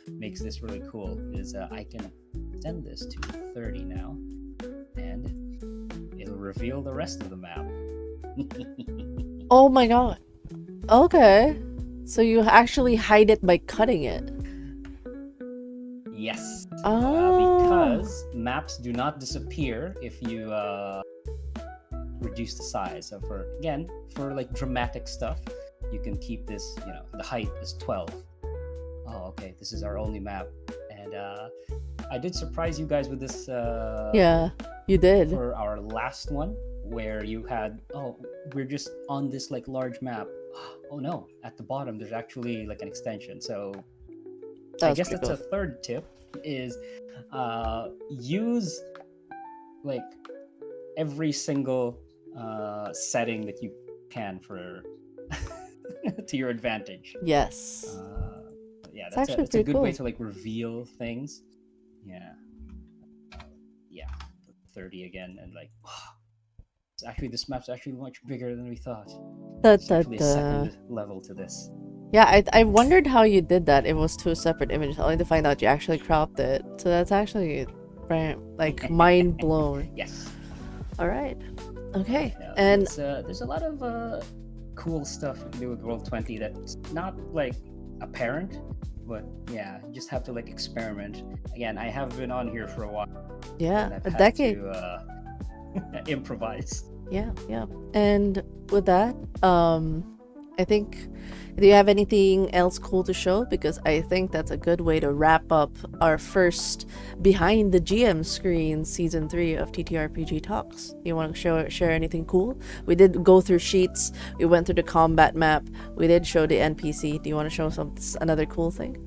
makes this really cool. Is I can send this to 30 now, and it'll reveal the rest of the map. Oh my god! Okay, so you actually hide it by cutting it. Yes. Because maps do not disappear if you reduce the size. So for like dramatic stuff, you can keep this, the height is 12. Oh, okay, this is our only map. And I did surprise you guys with this. Yeah, you did. For our last one, where you had, we're just on this like large map. Oh no, at the bottom, there's actually like an extension. So I guess that's cool. A third tip is use like every single setting that you can for to your advantage. Yes. That's a good way to like reveal things. 30 again, and like this map's actually much bigger than we thought. There's actually a second level to this. Yeah, I wondered how you did that. It was 2 separate images, only to find out you actually cropped it. So that's actually like mind blown. Yes. All right. Okay. Yeah, and there's a lot of cool stuff you can do with World 20 that's not like apparent, but you just have to like experiment. Again, I have been on here for a while. Yeah, a decade. To improvise. Yeah. And with that, I think, do you have anything else cool to show? Because I think that's a good way to wrap up our first behind the GM screen season 3 of Ttrpg Talks. You want to share anything cool? We did go through sheets. We went through the combat map. We did show the NPC. Do you want to show another cool thing?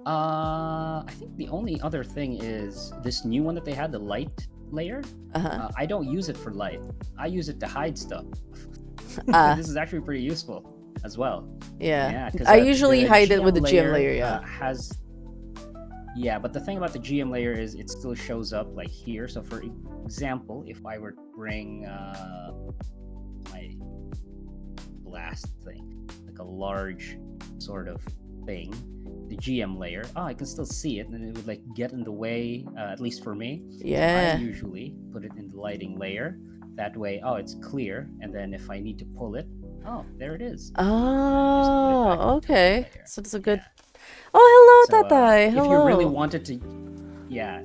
I think the only other thing is this new one that they had, the light layer. I don't use it for light. I use it to hide stuff. This is actually pretty useful as well. Yeah, I usually hide it with the GM layer. Yeah, but the thing about the GM layer is it still shows up like here. So for example, if I were to bring my blast thing, like a large sort of thing, the GM layer, I can still see it, and it would like get in the way, at least for me. Yeah. So I usually put it in the lighting layer. That way, it's clear, and then if I need to pull it, there it is. Oh, okay. So it's a good. Yeah. Oh, hello, So, Tatai. Hello. if you really wanted to,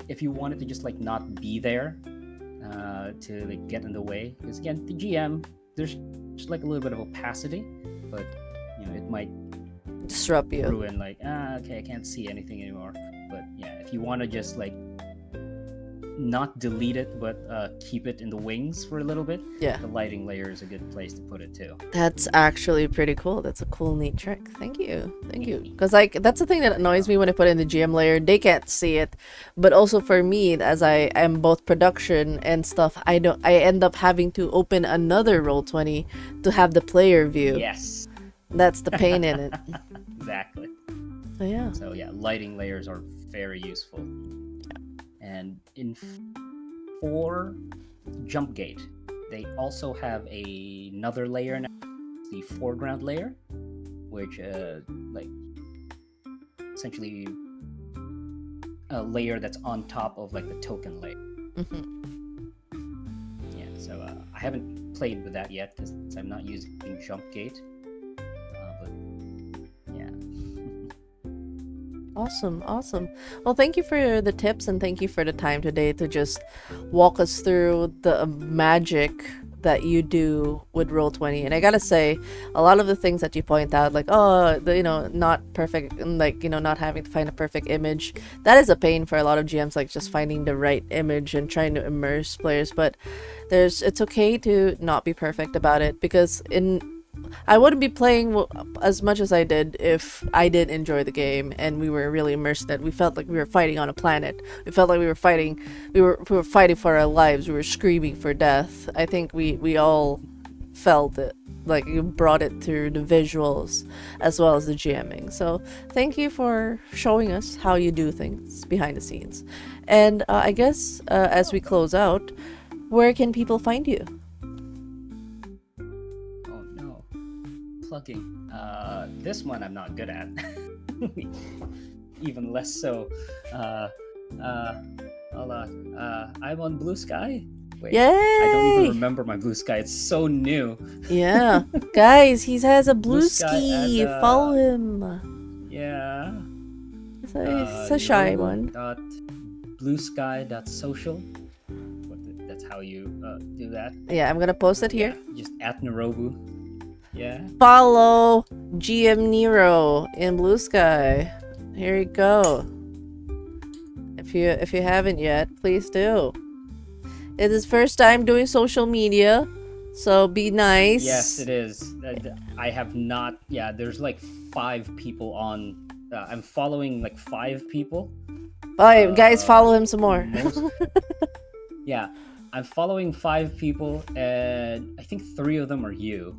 if you wanted to just like not be there, to like get in the way, because again, the GM, there's just like a little bit of opacity, but it might disrupt you. ruin like, okay, I can't see anything anymore. But yeah, if you want to just like not delete it, but keep it in the wings for a little bit, yeah, the lighting layer is a good place to put it too. That's actually pretty cool. That's a cool, neat trick. Thank you. Because like that's the thing that annoys me when I put in the GM layer. They can't see it, but also for me, as I am both production and stuff, I end up having to open another Roll20 to have the player view. Yes, that's the pain in it. Exactly. So yeah, lighting layers are very useful. And for Jump Gate, they also have another layer now, the foreground layer, which like essentially a layer that's on top of like the token layer. Yeah, so I haven't played with that yet because I'm not using Jump Gate. But yeah. Awesome. Well, thank you for the tips and thank you for the time today to just walk us through the magic that you do with Roll20. And I gotta say, a lot of the things that you point out, like, not perfect, and like, not having to find a perfect image, that is a pain for a lot of GMs, like just finding the right image and trying to immerse players. But it's okay to not be perfect about it, because I wouldn't be playing as much as I did if I did enjoy the game and we were really immersed in it. We felt like we were fighting on a planet. We felt like we were fighting for our lives. We were screaming for death. I think we all felt it. Like, you brought it through the visuals as well as the GMing. So thank you for showing us how you do things behind the scenes. And I guess as we close out, where can people find you? Plugging. This one I'm not good at. Even less so. Hold on. I'm on Blue Sky. Wait, Yay! I don't even remember my Blue Sky. It's so new. Yeah. Guys, he has a Blue Sky Ski. and, Follow him. Yeah. It's a shy one. Bluesky.social. That's how you do that. Yeah, I'm gonna post it here. Yeah, just at Nirobu. Yeah. Follow GM Nero in Blue Sky. Here you go. If you haven't yet, please do. It's his first time doing social media, so be nice. Yes, it is. I have not. Yeah, there's like 5 people on. I'm following like 5 people. Alright, guys, follow him some more. Yeah. I'm following 5 people, and I think 3 of them are you.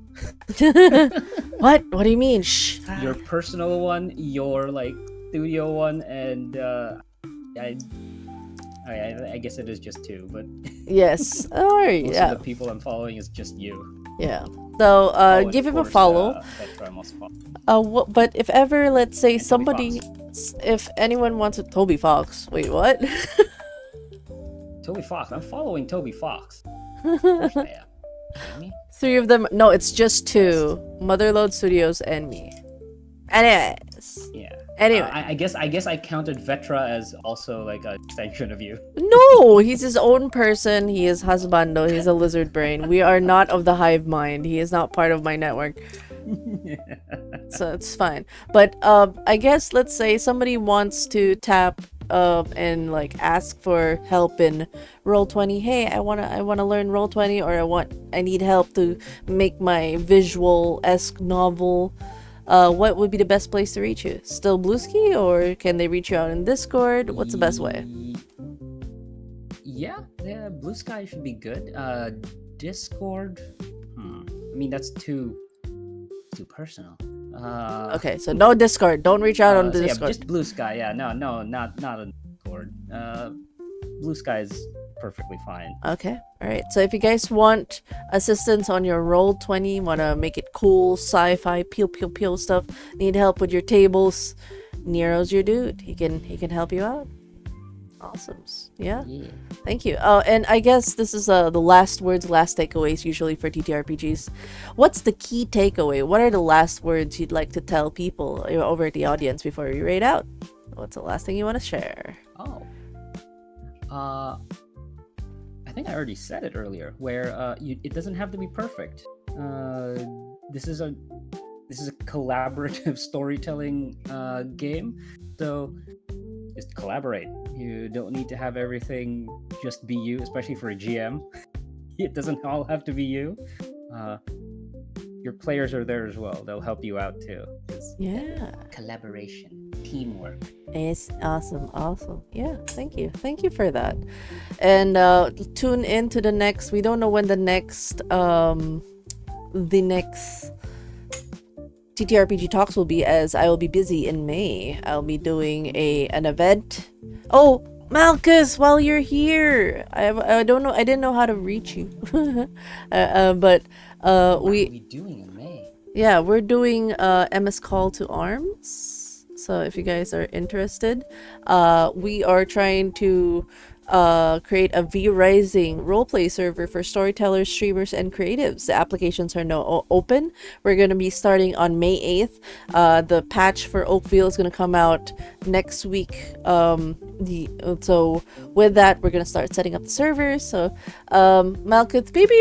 What? What do you mean? Shh. Your personal one, your like studio one, and I guess it is just 2. But yes. Alright. Most of the people I'm following is just you. Yeah. So give him a follow. But if ever, let's say somebody, if anyone wants a Toby Fox. Wait, what? Toby Fox. I'm following Toby Fox. Of course I am. 3 of them. No, it's just 2. Motherload Studios and me. Anyways. Yeah. Anyway. I guess I counted Vetra as also like an extension of you. No, he's his own person. He is husbando. He's a lizard brain. We are not of the hive mind. He is not part of my network. So it's fine. But I guess, let's say somebody wants to tap and like ask for help in Roll20. Hey, I wanna learn Roll20, or I need help to make my visual-esque novel. What would be the best place to reach you? Still Bluesky, or can they reach you out in Discord? What's the best way? Yeah, Blue Sky should be good. Discord, I mean, that's too personal. Okay, so no Discord. Don't reach out on the so yeah, Discord. just Blue Sky. Yeah, no, not on Discord. Blue Sky is perfectly fine. Okay, alright. So if you guys want assistance on your Roll20, want to make it cool, sci-fi, peel stuff, need help with your tables, Nero's your dude. He can help you out. Awesome. Yeah. Thank you. Oh, and I guess this is the last words, last takeaways usually for TTRPGs. What's the key takeaway? What are the last words you'd like to tell people over at the audience before we rate out? What's the last thing you want to share? I think I already said it earlier, where it doesn't have to be perfect. This is a collaborative storytelling game, so just collaborate. You don't need to have everything just be you, especially for a GM. It doesn't all have to be you. Your players are there as well. They'll help you out too. Yeah. Collaboration, teamwork. It's awesome. Yeah, thank you for that. And tune in to the next. We don't know when the next TTRPG Talks will be, as I will be busy in May. I'll be doing an event. Oh, Malchus, while you're here, I don't know. I didn't know how to reach you. But What are we doing in May? yeah, we're doing MS Call to Arms. So if you guys are interested, we are trying to create a V-Rising roleplay server for storytellers, streamers, and creatives. The applications are now open. We're going to be starting on May 8th. The patch for Oakville is going to come out next week. So with that, we're going to start setting up the servers. So Malkuth, maybe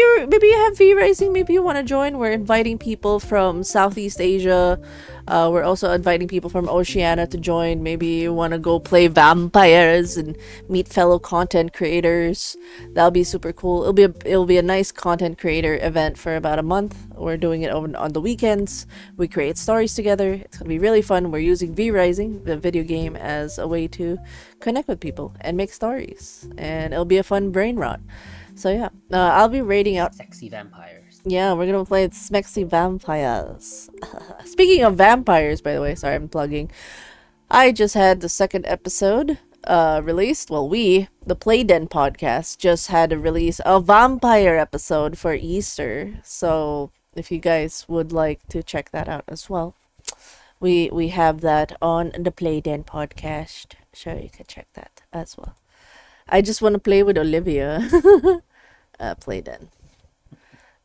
you have V-Rising, maybe you want to join. We're inviting people from Southeast Asia. We're also inviting people from Oceania to join. Maybe you want to go play vampires and meet fellow content creators. That'll be super cool. It'll be a nice content creator event for about a month. We're doing it on the weekends. We create stories together. It's gonna be really fun. We're using V-Rising, the video game, as a way to connect with people and make stories. And it'll be a fun brain rot. So yeah, I'll be rating out Sexy vampires. Yeah, we're gonna play Smexy Vampires. Speaking of vampires, by the way, sorry I'm plugging. I just had the second episode released. Well, the Playden podcast, just had to release a vampire episode for Easter. So if you guys would like to check that out as well, we have that on the Playden podcast. Sure, you can check that as well. I just want to play with Olivia. Playden.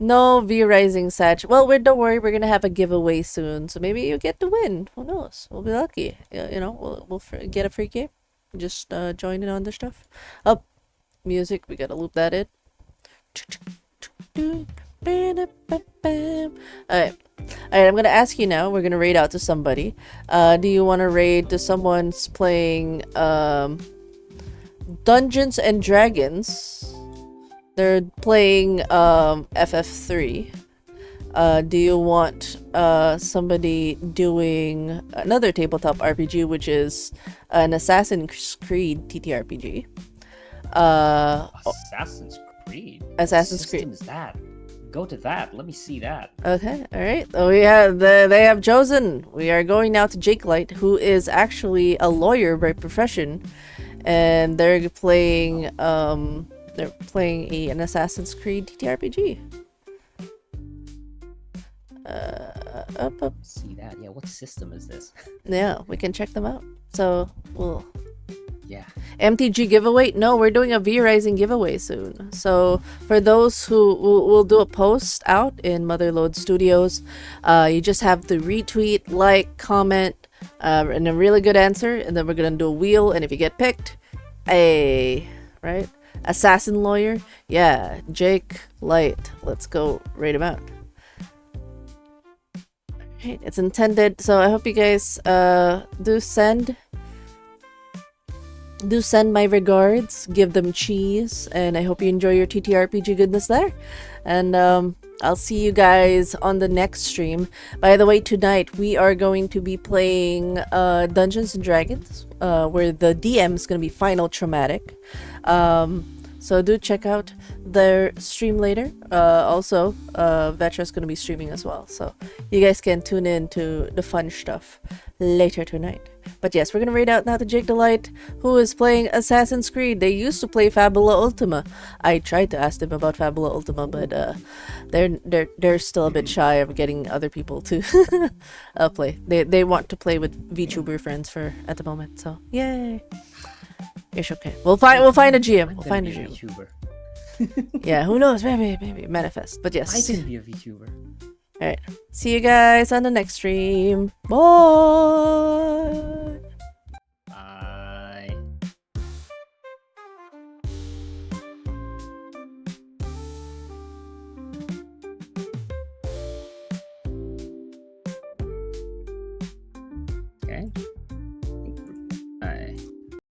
No V-Rising Satch. Well, don't worry, we're gonna have a giveaway soon, so maybe you get to win. Who knows? We'll be lucky. We'll get a free game. Just join in on the stuff. Oh, music. We gotta loop that in. Alright. I'm gonna ask you now. We're gonna raid out to somebody. Do you want to raid to someone's playing Dungeons and Dragons? They're playing FF3. Do you want somebody doing another tabletop RPG, which is an Assassin's Creed TTRPG? Assassin's Creed. Assassin's What system Creed. is that? Go to that. Let me see that. Okay, all right. So they have chosen. We are going now to Jake Light, who is actually a lawyer by profession, and they're playing an Assassin's Creed TTRPG. Up. See that? Yeah. What system is this? Yeah, we can check them out. So we'll. Yeah. MTG giveaway? No, we're doing a V-Rising giveaway soon. So for those who will do a post out in Motherload Studios, you just have to retweet, like, comment, and a really good answer, and then we're gonna do a wheel. And if you get picked, right? Assassin lawyer, yeah, Jake Light. Let's go rate him out. Right, it's intended. So I hope you guys do send my regards, give them cheese, and I hope you enjoy your TTRPG goodness there. And I'll see you guys on the next stream. By the way, tonight we are going to be playing Dungeons and Dragons, where the DM is going to be Final Traumatic. So do check out their stream later. Also, Vetra's going to be streaming as well. So you guys can tune in to the fun stuff later tonight. But yes, we're going to read out now to Jake Delight, who is playing Assassin's Creed. They used to play Fabula Ultima. I tried to ask them about Fabula Ultima, but they're still a bit shy of getting other people to play. They want to play with VTuber friends for at the moment. So yay! It's okay. We'll find a GM. We'll find a GM. VTuber. Yeah, who knows? Maybe manifest. But yes, I can be a VTuber. all right. See you guys on the next stream. Bye. Bye. Okay.